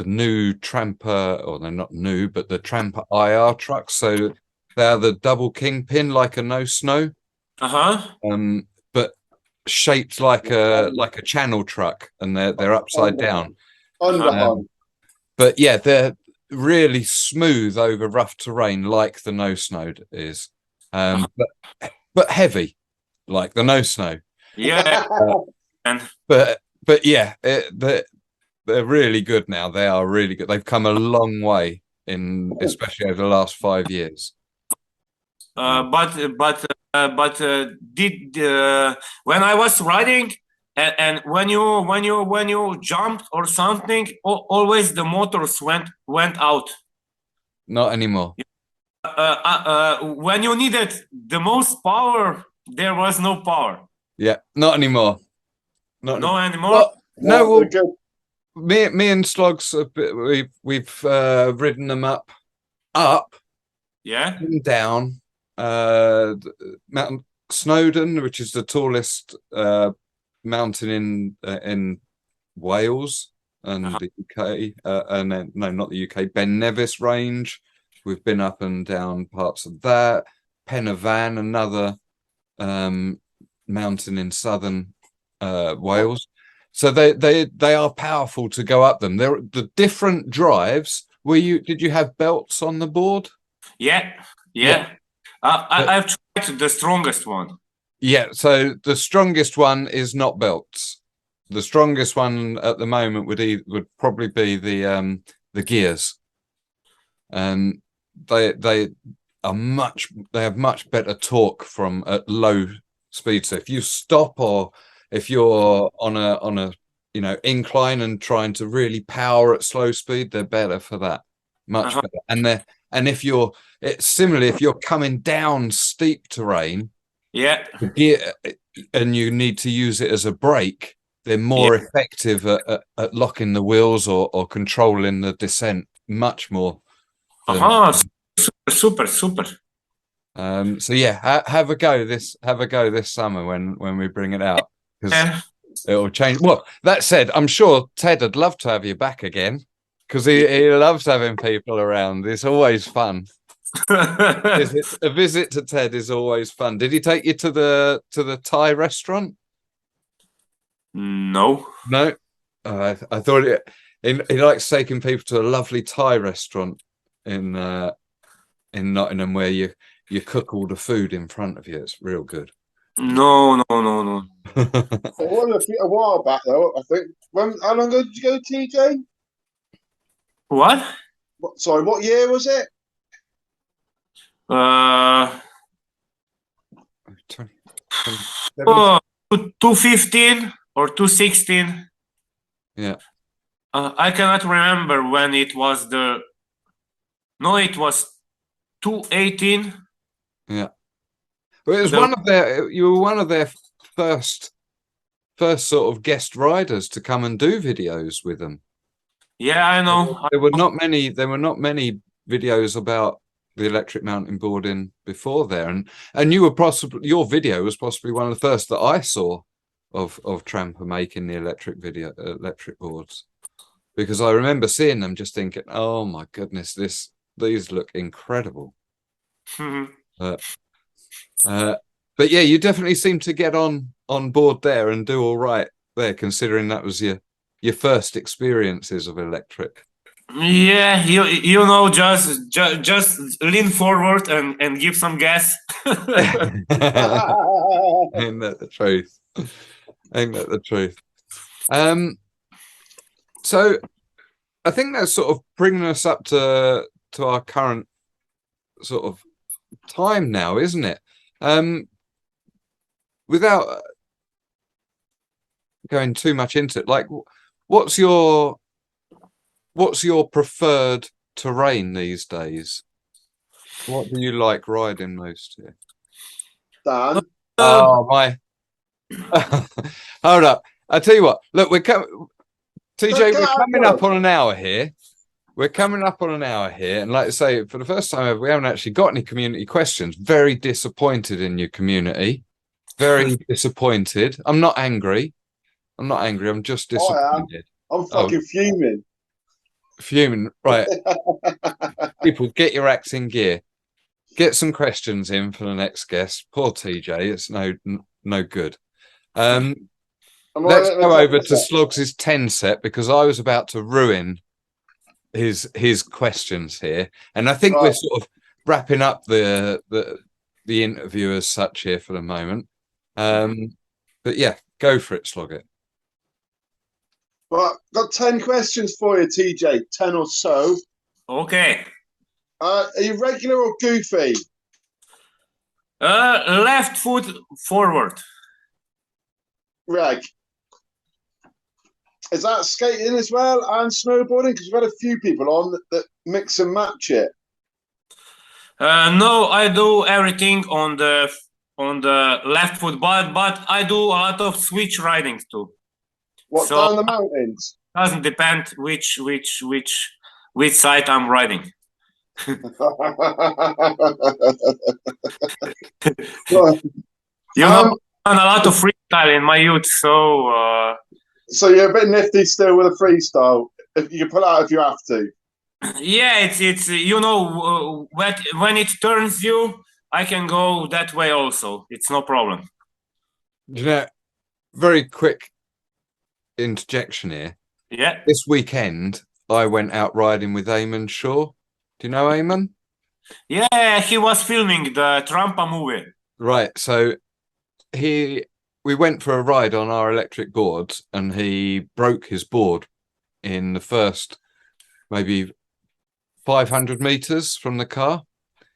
new Tramper, or they're not new, but the Tramper IR trucks. So they're the double kingpin, like a nosno. But shaped like a channel truck, and they're upside down. But yeah, they're really smooth over rough terrain, like the nosno is, but heavy, like the nosno. Yeah. But yeah, they're really good now. They are really good. They've come a long way especially over the last 5 years. But did when I was riding and when you jumped or something, always the motors went out. Not anymore. When you needed the most power, there was no power. Yeah, not anymore. No anymore. Well, no, me and Slogs, we've ridden them up, and down. Mount Snowdon, which is the tallest mountain in Wales and the UK, and then no, not the UK, Ben Nevis range. We've been up and down parts of that. Pen y Fan, another mountain in southern Wales. So they are powerful to go up them. They're the different drives. Did you have belts on the board? Yeah. I've tried the strongest one. Yeah, so the strongest one is not belts. The strongest one at the moment would probably be the gears. They have much better torque at low speed. So if you stop, or if you're on a incline and trying to really power at slow speed, they're better for that. Much better. And if you're coming down steep terrain, the gear, and you need to use it as a brake, they're more effective at locking the wheels or controlling the descent much more. Super. So yeah, have a go this summer when we bring it out, because it'll change. Well, that said, I'm sure Ted would love to have you back again, because he loves having people around. It's always fun. A visit to Ted is always fun. Did he take you to the Thai restaurant? No. I thought he likes taking people to a lovely Thai restaurant in Nottingham, where you cook all the food in front of you. It's real good. No. I went a while back though. I think. How long ago did you go, TJ? What? Sorry, what year was it? 20, 215 or 216. Yeah. I cannot remember when it was it was 218. Yeah. Well, it was you were one of their first sort of guest riders to come and do videos with them. Yeah, I know. There were not many videos about the electric mountain boarding before there, and your video was possibly one of the first that I saw of Tramper making the electric boards, because I remember seeing them just thinking, oh my goodness, these look incredible. But yeah, you definitely seem to get on board there and do all right there, considering that was your first experiences of electric. Yeah, you know, just lean forward and give some gas. Ain't that the truth? Ain't that the truth? So I think that's sort of bringing us up to our current sort of time now, isn't it? Without going too much into it, like, what's your preferred terrain these days? What do you like riding most here? Dan. Oh my! Hold up! I tell you what. Look, TJ, we're coming up on an hour here. And like I say, for the first time ever, we haven't actually got any community questions. Very disappointed in your community. Very disappointed. I'm not angry. I'm just disappointed. I'm fucking fuming. Fuming, right? People, get your acts in gear. Get some questions in for the next guest. Poor TJ, it's no good. Let's go over to Slogs' 10 set, because I was about to ruin his questions here, and I think we're sort of wrapping up the interview as such here for the moment. But yeah, go for it, Slog it. Well, got 10 questions for you, TJ. 10 or so. Okay. Are you regular or goofy? Left foot forward. Reg. Is that skating as well and snowboarding? Because we've had a few people on that mix and match it. No, I do everything on the left foot, but I do a lot of switch riding too. What, so down the mountains? Doesn't depend which side I'm riding. You know, I've done a lot of freestyle in my youth, so. So you're a bit nifty still with a freestyle. If you can pull out if you have to. Yeah, it's you know, when it turns you, I can go that way also. It's no problem. You know, very quick interjection here. Yeah. This weekend, I went out riding with Eamon Shaw. Do you know Eamon? Yeah, he was filming the Trampa movie. Right. So we went for a ride on our electric boards, and he broke his board in the first maybe 500 meters from the car.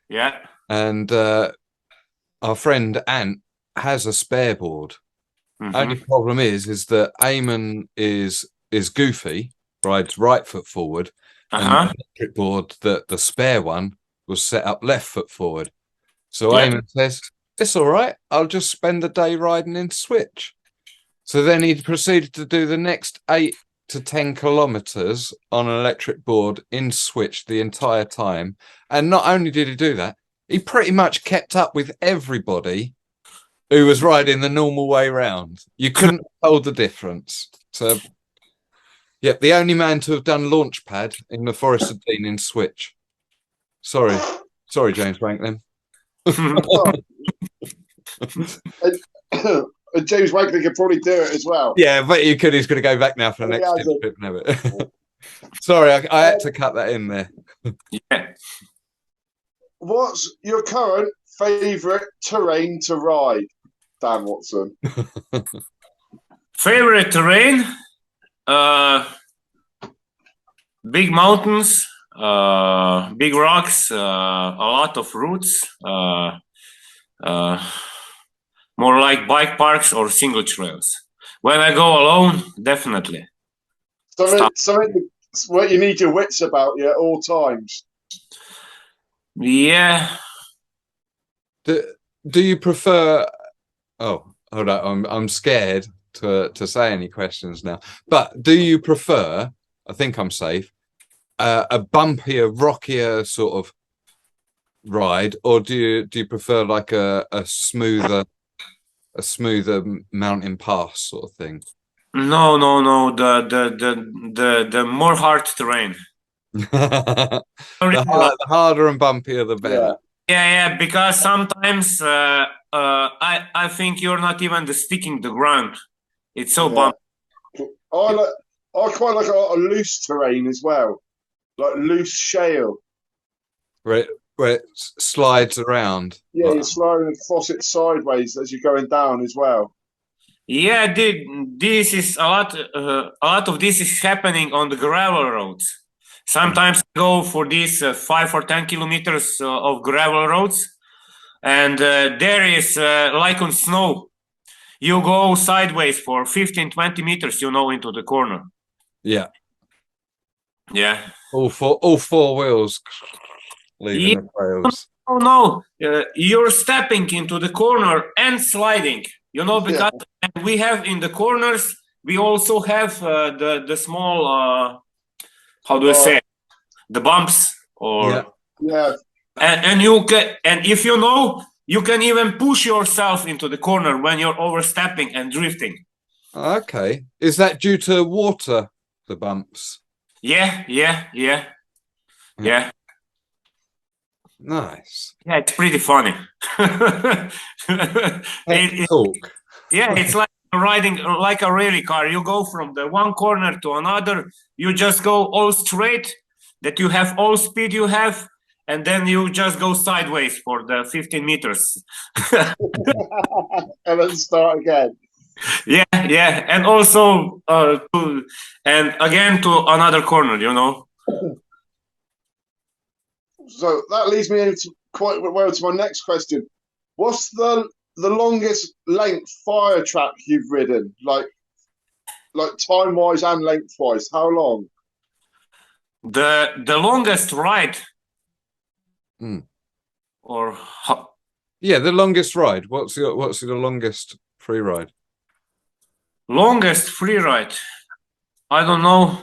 Yeah. And our friend Ant has a spare board. Only problem is that Eamon is goofy, rides right foot forward, and the electric board, the spare one, was set up left foot forward. So Eamon says, "It's all right, I'll just spend the day riding in switch." So then he proceeded to do the next 8 to 10 kilometers on an electric board in switch the entire time. And not only did he do that, he pretty much kept up with everybody who was riding the normal way round. You couldn't tell the difference. So, yeah, the only man to have done launch pad in the Forest of Dean in switch. Sorry, James Franklin. James Wankley could probably do it as well. Yeah, but he's going to go back now for the next trip. Never. Sorry, I had to cut that in there. Yeah. What's your current favourite terrain to ride, Dan Watson? Favorite terrain? Big mountains, big rocks, a lot of routes, more like bike parks or single trails. When I go alone, definitely. Something what you need your wits about you at all times. Yeah. Do you prefer? Oh, hold on. I'm scared to say any questions now. But do you prefer? I think I'm safe. A bumpier, rockier sort of ride, or do you prefer like a smoother mountain pass sort of thing? No. The more hard terrain. The harder and bumpier, the better. Yeah. Because sometimes I think you're not even sticking the ground. It's so bumpy. I quite like a loose terrain as well, like loose shale. Where it slides around. Yeah, you're sliding across it sideways as you're going down as well. Yeah, this is a lot of this is happening on the gravel roads. Sometimes I go for these 5 or 10 kilometers of gravel roads, and there is like on snow. You go sideways for 15-20 meters, into the corner. Yeah. All four wheels leaving the trails. Oh no, you're stepping into the corner and sliding. Because we have in the corners, we also have the small how do I say it? The bumps or and you can, and if you can even push yourself into the corner when you're overstepping and drifting. Okay, is that due to water, the bumps? Yeah. Nice. Yeah, it's pretty funny. It's like riding like a rally car. You go from the one corner to another. You just go all straight, that you have all speed you have, and then you just go sideways for the 15 meters. And then start again. Yeah. And also and again to another corner, So that leads me into quite well to my next question. What's the longest length fire track you've ridden? Like time wise and length wise, how long? The longest ride, or the longest ride. What's your longest free ride? Longest free ride, I don't know.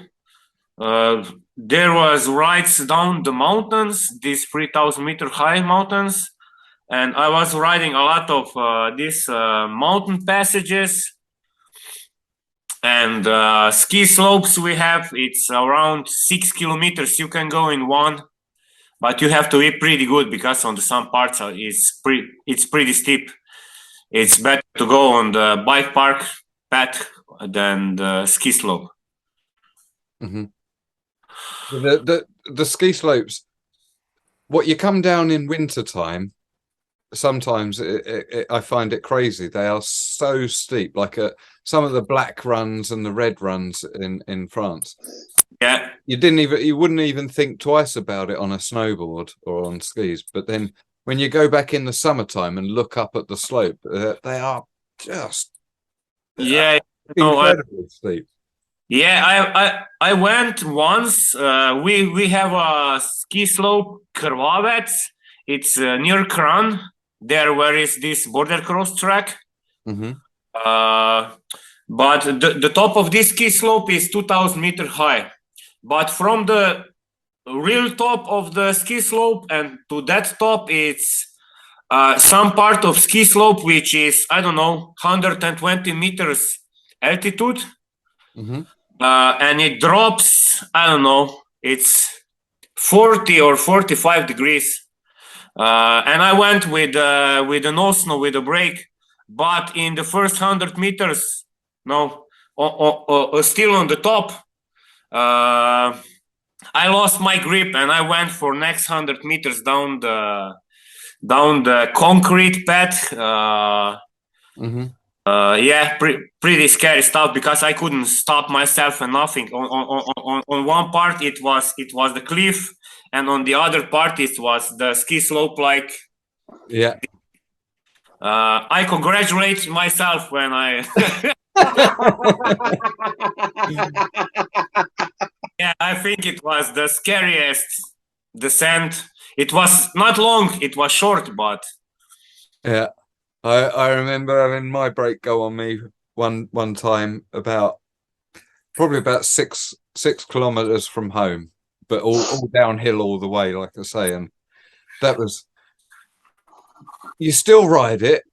There was rides down the mountains, these 3,000 meter high mountains, and I was riding a lot of these mountain passages and ski slopes we have. It's around 6 kilometers you can go in one, but you have to be pretty good because on some parts it's pretty steep. It's better to go on the bike park path than the ski slope. Mm-hmm. The ski slopes, what you come down in winter time, sometimes I find it crazy. They are so steep, like some of the black runs and the red runs in France. Yeah, you wouldn't even think twice about it on a snowboard or on skis. But then when you go back in the summertime and look up at the slope, they are just incredibly steep. Yeah, I went once. We have a ski slope, Krvavec. It's near Kran, there where is this border cross track. Mm-hmm. But the top of this ski slope is 2,000 meter high. But from the real top of the ski slope and to that top, it's some part of ski slope which is, I don't know, 120 meters altitude. Mm-hmm. And it drops, I don't know, it's 40 or 45 degrees. And I went with a nosno, with a brake, but in the first 100 meters, still on the top, I lost my grip and I went for next 100 meters down the concrete path. Mm-hmm. Pretty scary stuff because I couldn't stop myself and nothing. On one part it was the cliff, and on the other part it was the ski slope. Like, yeah. I congratulate myself when I. Yeah, I think it was the scariest descent. It was not long; it was short, but. Yeah, I remember having my brake go on me one time probably about six kilometers from home, but all downhill all the way, like I say, and that was, you still ride it,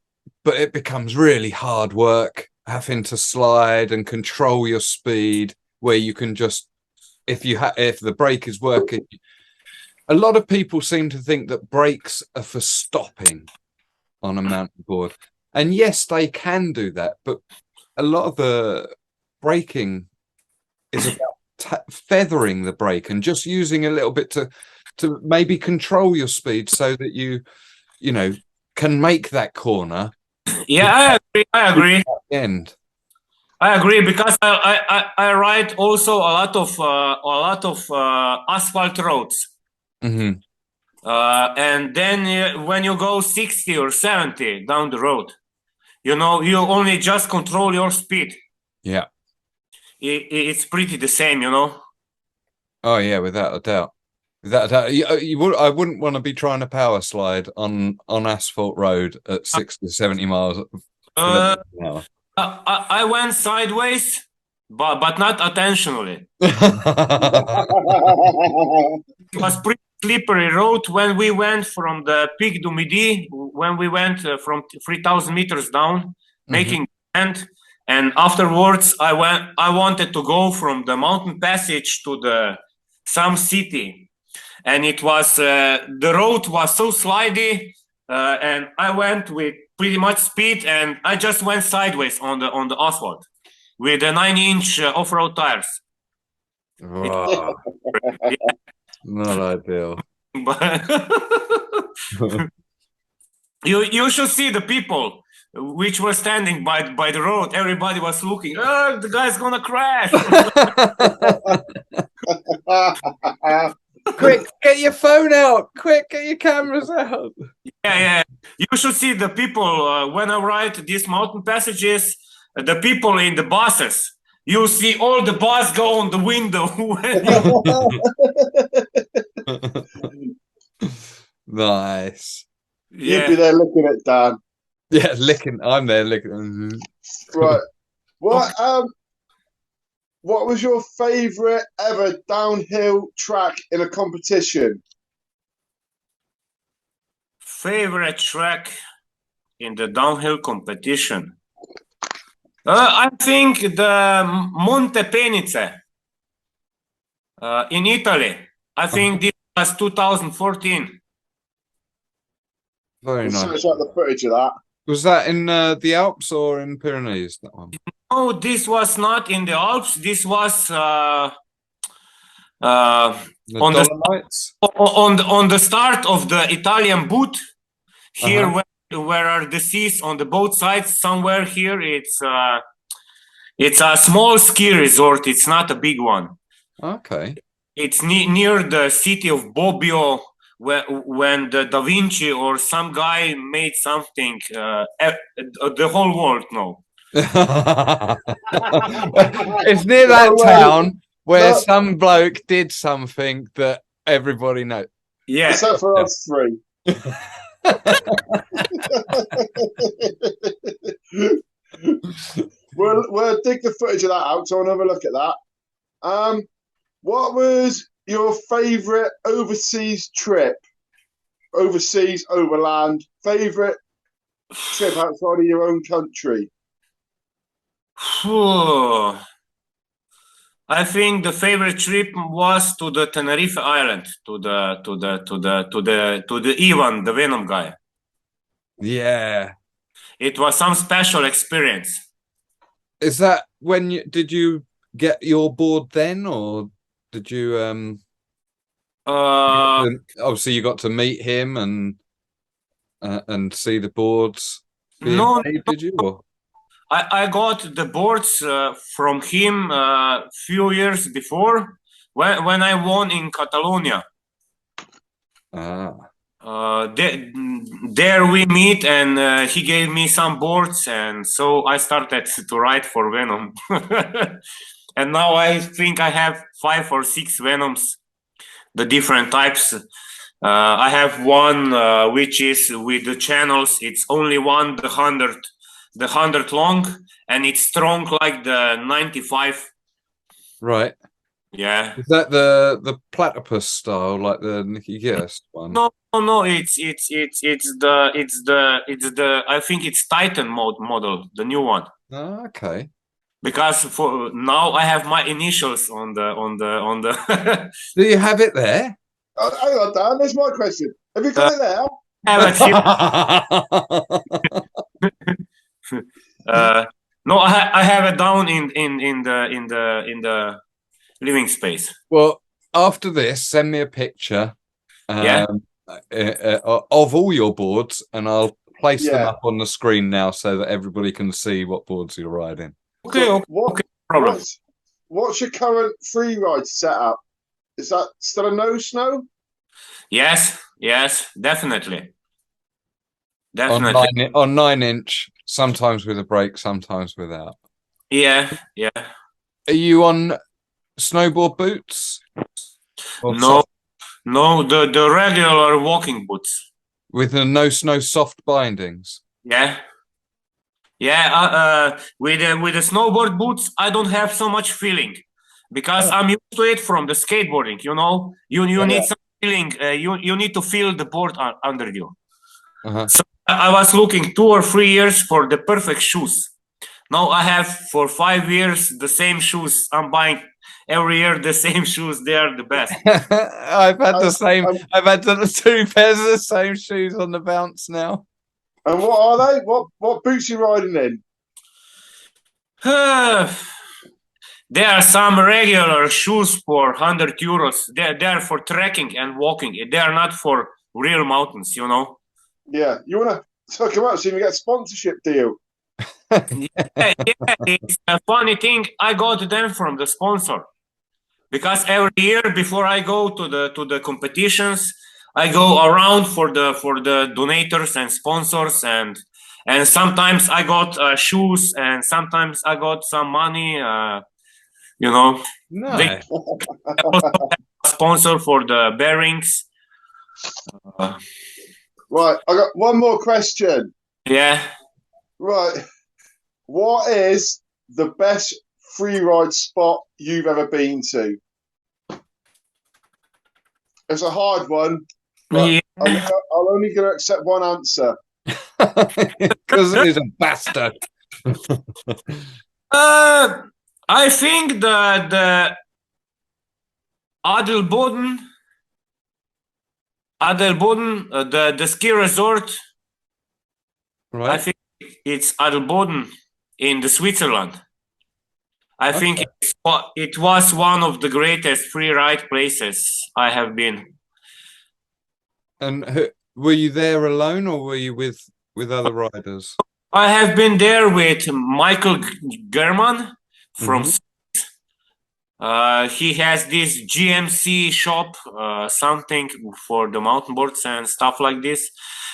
but it becomes really hard work having to slide and control your speed, where you can just, if the brake is working. A lot of people seem to think that brakes are for stopping on a mountain board, and yes, they can do that, but a lot of the braking is about feathering the brake and just using a little bit to maybe control your speed so that you can make that corner. Yeah, I agree. End. I agree, because I ride also a lot of asphalt roads. Mm-hmm. And then when you go 60 or 70 down the road, you only just control your speed. Yeah. It's pretty the same, Oh yeah, without a doubt. I wouldn't want to be trying to power slide on asphalt road at 60, 70 miles an hour. I went sideways, but not intentionally. It was pretty slippery road when we went from the Pic du Midi, when we went from 3,000 meters down, making the end. And afterwards, I wanted to go from the mountain passage to some city, and it was the road was so slidey, and I went with pretty much speed, and I just went sideways on the asphalt with the 9-inch off-road tires. Wow. Not ideal. You should see the people which were standing by the road. Everybody was looking. Oh, the guy's gonna crash! Quick, get your phone out! Quick, get your cameras out! Yeah. You should see the people when I ride these mountain passages. The people in the buses. You see all the bus go on the window. Nice. You'd be there looking at Dan. Yeah, licking. I'm there licking. Right. What was your favourite ever downhill track in a competition? Favorite track in the downhill competition? I think the Monte Penice in Italy. I think this was 2014. Very nice. Search out the footage of that. Was that in the Alps or in Pyrenees? That one? No, this was not in the Alps. This was on the start of the Italian boot. Here, where are the seas on the both sides? Somewhere here, it's a small ski resort. It's not a big one. Okay. It's near the city of Bobbio, when the Da Vinci or some guy made something. The whole world know. It's near that town where some bloke did something that everybody knows. Yeah. Except for us three. We'll dig the footage of that out, so I'll have a look at that. What was your favourite overseas trip? Overseas, overland, favourite trip outside of your own country? I think the favorite trip was to the Tenerife Island, to the Ivan, the Venom guy. Yeah. It was some special experience. Is that when did you get your board then, or did you obviously you got to meet him and see the boards being made, did you? Or? I got the boards from him a few years before when I won in Catalonia. There we meet, and he gave me some boards, and so I started to ride for Venom. And now I think I have 5 or 6 Venoms, the different types. I have one which is with the channels. It's only the 100 long, and it's strong like the 95. Right. Yeah. Is that the platypus style, like the Nicky Guest one? No. It's the I think it's Titan model, the new one. Oh, okay. Because for now I have my initials on the. Do you have it there? Hang on, Dan. There's my question. Have you got it there? No, I have it down in the living space. Well, after this, send me a picture of all your boards, and I'll place them up on the screen now so that everybody can see what boards you're riding. Okay, problem. What's your current Freeride setup? Is that still a nosno? Yes, definitely. On 9-inch, sometimes with a brake, sometimes without. Yeah. Are you on snowboard boots? No, the regular walking boots. With the no-snow soft bindings? Yeah. With the snowboard boots, I don't have so much feeling because I'm used to it from the skateboarding. You know, you need some feeling. You need to feel the board under you. So I was looking 2 or 3 years for the perfect shoes. Now I have for 5 years the same shoes. I'm buying every year the same shoes. They are the best. I've had the same. I've had the 2 pairs of the same shoes on the bounce now. And what are they? What boots are you riding in? There are some regular shoes for €100. They're for trekking and walking. They are not for real mountains, you know. Yeah, you want to talk about so you get a sponsorship deal. Yeah, it's a funny thing. I got them from the sponsor because every year before I go to the competitions, I go around for the donators and sponsors, and sometimes I got shoes, and sometimes I got some money. You know, nice. They also have a sponsor for the bearings. Right, I got one more question. Yeah. Right, what is the best freeride spot you've ever been to? It's a hard one. Yeah. I'll only going to accept one answer. Because he's a bastard. I think the Adelboden, the ski resort. Right. I think it's Adelboden in the Switzerland. I think it was one of the greatest free ride places I have been. And were you there alone, or were you with other riders? I have been there with Michael German from. He has this GMC shop, something for the mountain boards and stuff like this,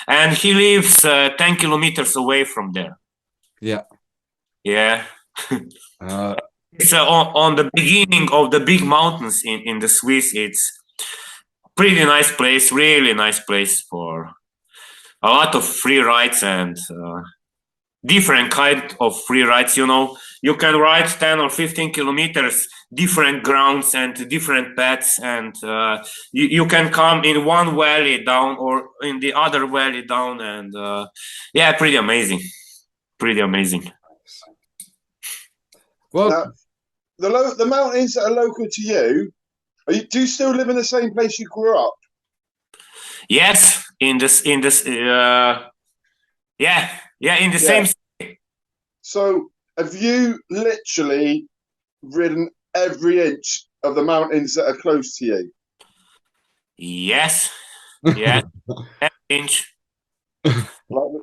and he lives 10 kilometers away from there. Yeah. It's on the beginning of the big mountains in the Swiss. It's pretty nice place, really nice place for a lot of free rides and different kind of free rides. You know, you can ride 10 or 15 kilometers, different grounds and different paths, and you can come in one valley down or in the other valley down, and pretty amazing. Well, the mountains that are local to you, do you still live in the same place you grew up? Yes, in the same city. So have you literally ridden every inch of the mountains that are close to you? Yes. Yeah. Every inch. Like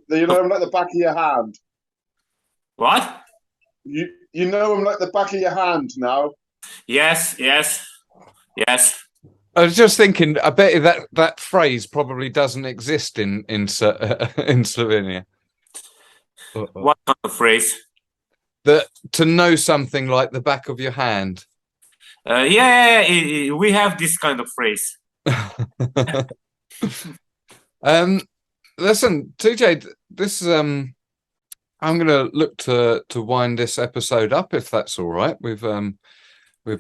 the back of your hand. What? You know them like the back of your hand now. Yes. I was just thinking. I bet that phrase probably doesn't exist in Slovenia. What kind of phrase? That to know something like the back of your hand. We have this kind of phrase. Listen, TJ, this I'm going to look to wind this episode up if that's all right. We've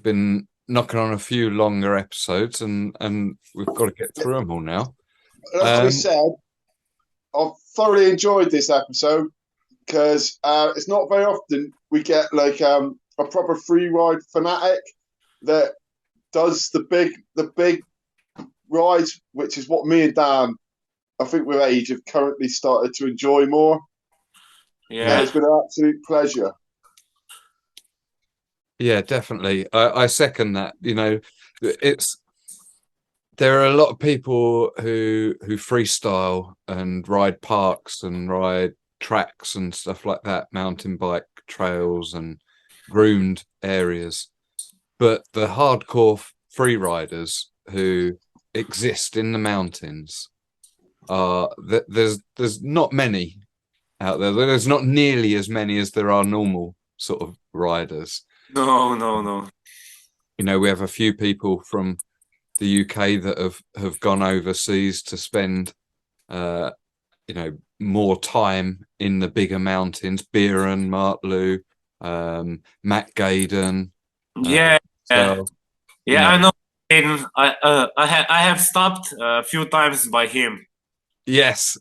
been knocking on a few longer episodes, and we've got to get through them all now. Like we said, I've thoroughly enjoyed this episode because it's not very often we get like a proper freeride fanatic that does the big rides, which is what me and Dan, I think with age, have currently started to enjoy more. Yeah, and it's been an absolute pleasure. Yeah, definitely. I second that. You know, there are a lot of people who freestyle and ride parks and ride tracks and stuff like that, mountain bike trails and groomed areas. But the hardcore free riders who exist in the mountains there's not many out there. There's not nearly as many as there are normal sort of riders. No. You know, we have a few people from the UK that have gone overseas to spend more time in the bigger mountains. Biren, Martlu, Matt Gaydon. I know. I have stopped a few times by him. Yes.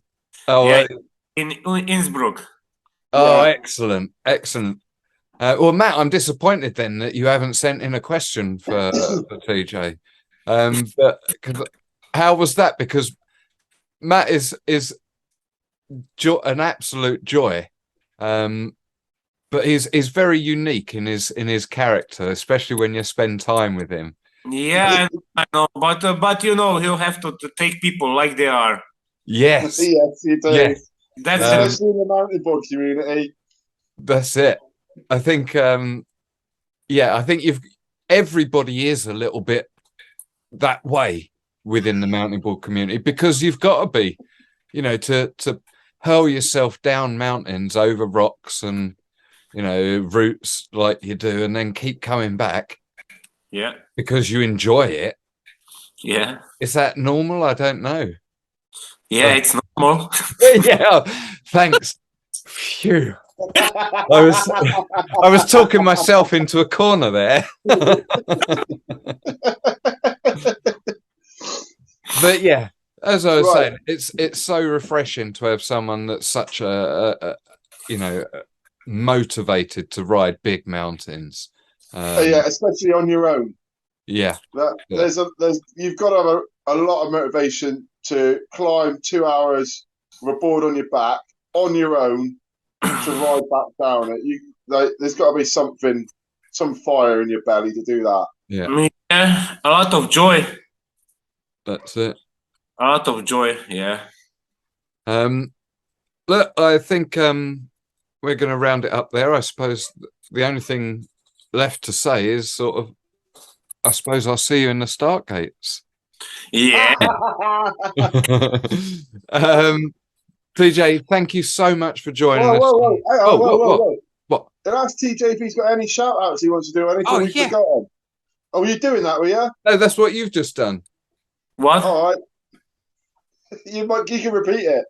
In Innsbruck. Oh, yeah. Excellent. Well, Matt, I'm disappointed then that you haven't sent in a question for TJ. But how was that? Because Matt is an absolute joy, but he's very unique in his character, especially when you spend time with him. Yeah, I know, but you know, he'll have to take people like they are. Yes, yes, you do. Yes. That's especially in the mountainboard community. That's it. I think, I think everybody is a little bit that way within the mountainboard community, because you've got to be, you know, to hurl yourself down mountains over rocks and, you know, routes like you do, and then keep coming back. Yeah. Because you enjoy it. Yeah. Is that normal? I don't know. Yeah, it's normal. Yeah. Thanks. Phew. I was talking myself into a corner there. But yeah, as I was saying, it's so refreshing to have someone that's such a motivated to ride big mountains. Especially on your own. Yeah. You've got to have a lot of motivation to climb 2 hours with a board on your back on your own to ride back down it. There's got to be some fire in your belly to do that. Yeah, a lot of joy. That's it. A lot of joy. Yeah. Look, I think we're going to round it up there. I suppose the only thing left to say is sort of, I suppose I'll see you in the start gates. Yeah. TJ, thank you so much for joining us. Whoa. What? Then ask TJ if he's got any shout outs he wants to do, anything we've forgotten. Oh, were you doing that, were you? No, that's what you've just done. What? All right. You can repeat it.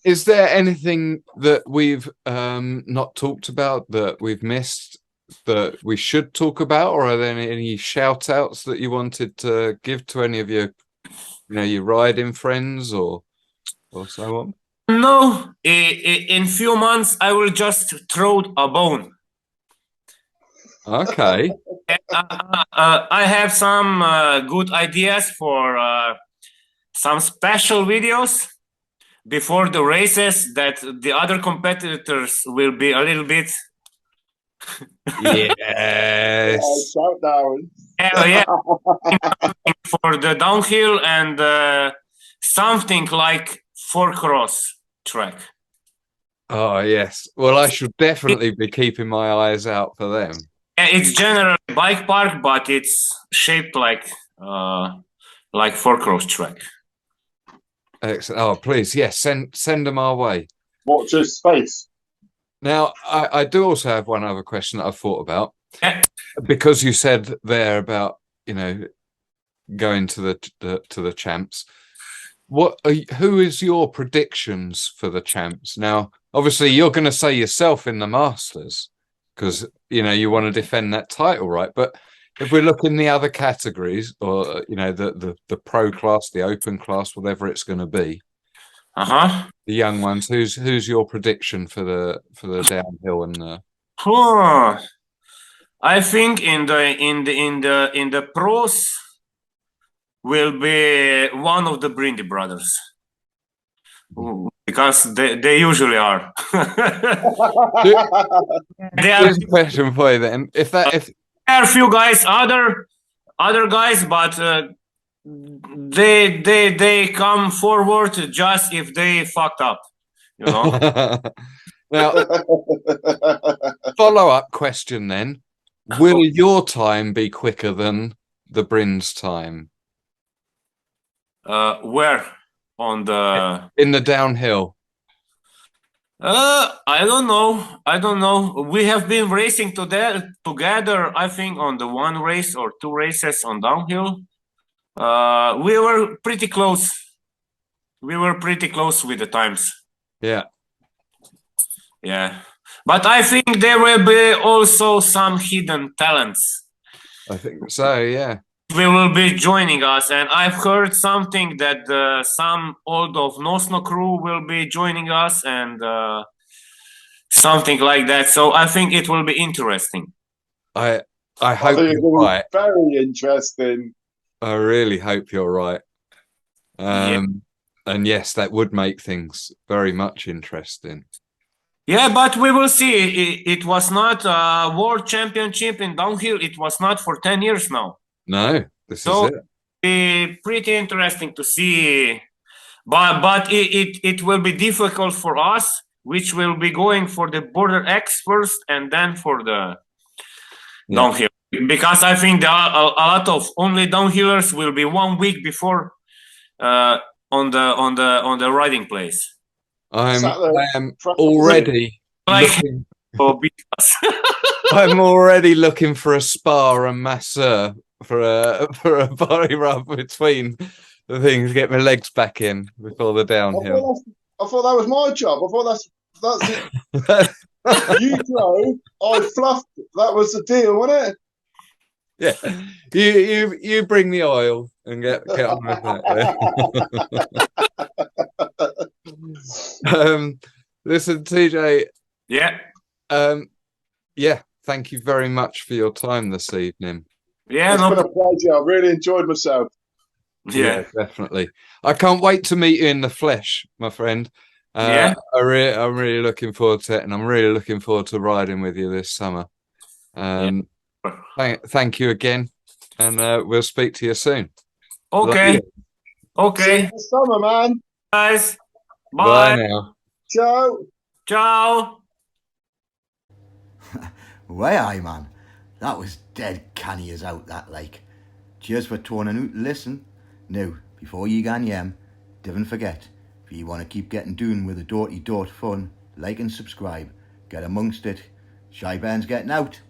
Is there anything that we've not talked about, that we've missed, that we should talk about, or are there any shout outs that you wanted to give to any of your riding friends or so on? No, in few months I will just throw a bone. Okay. I have some good ideas for some special videos before the races that the other competitors will be a little bit. Yes. Shout down. Yeah. For the downhill and something like 4-cross track. Oh yes. Well, I should definitely be keeping my eyes out for them. It's generally bike park, but it's shaped like like four-cross track. Excellent. Oh, please, yes, send them our way. Watch this space. Now, I do also have one other question that I've thought about. Yeah. Because you said there about, going to the champs. Who is your predictions for the champs? Now, obviously, you're going to say yourself in the Masters because you want to defend that title, right? But if we look in the other categories, or the pro class, the open class, whatever it's going to be, the young ones, who's your prediction for the downhill and the? I think in the pros will be one of the Brindy brothers, because they usually are. Here's a question for you then: if there are a few guys, other guys, but they come forward just if they fucked up, Now, follow-up question then: will your time be quicker than the Brins' time? Where on the in the downhill? I don't know. We have been racing together. I think on the one race or two races on downhill. We were pretty close. With the times. Yeah. But I think there will be also some hidden talents. I think so. Yeah. We will be joining us, and I've heard something that some old of Nosno crew will be joining us, and something like that. So I think it will be interesting. I hope you're right. Very interesting. I really hope you're right. And yes, that would make things very much interesting. Yeah, but we will see. It was not a world championship in downhill. It was not for 10 years now. No, this is it. Be pretty interesting to see, but it will be difficult for us, which will be going for the border X first and then for the downhill, because I think there are a lot of only downhillers will be 1 week before on the riding place. I am already looking. I'm already looking for a spa and masseur for a body rub between the things, get my legs back in before the downhill. I thought that was my job. I thought that's it. You drove, I fluffed. That was the deal, wasn't it? Yeah. You bring the oil and get on with that. Listen, TJ. Yeah. Thank you very much for your time this evening. Yeah, it's been a pleasure. I really enjoyed myself. Yeah, definitely. I can't wait to meet you in the flesh, my friend. I'm really looking forward to it, and I'm really looking forward to riding with you this summer. Thank you again, and we'll speak to you soon. Okay. See you this summer, man. Guys, bye now. Ciao. Way aye, man. That was dead canny as out, that like. Cheers for tuning out to listen. Now, before you go yem, don't forget, if you want to keep getting doing with the Dirty Dirt fun, like and subscribe. Get amongst it. Shy Ben's getting out.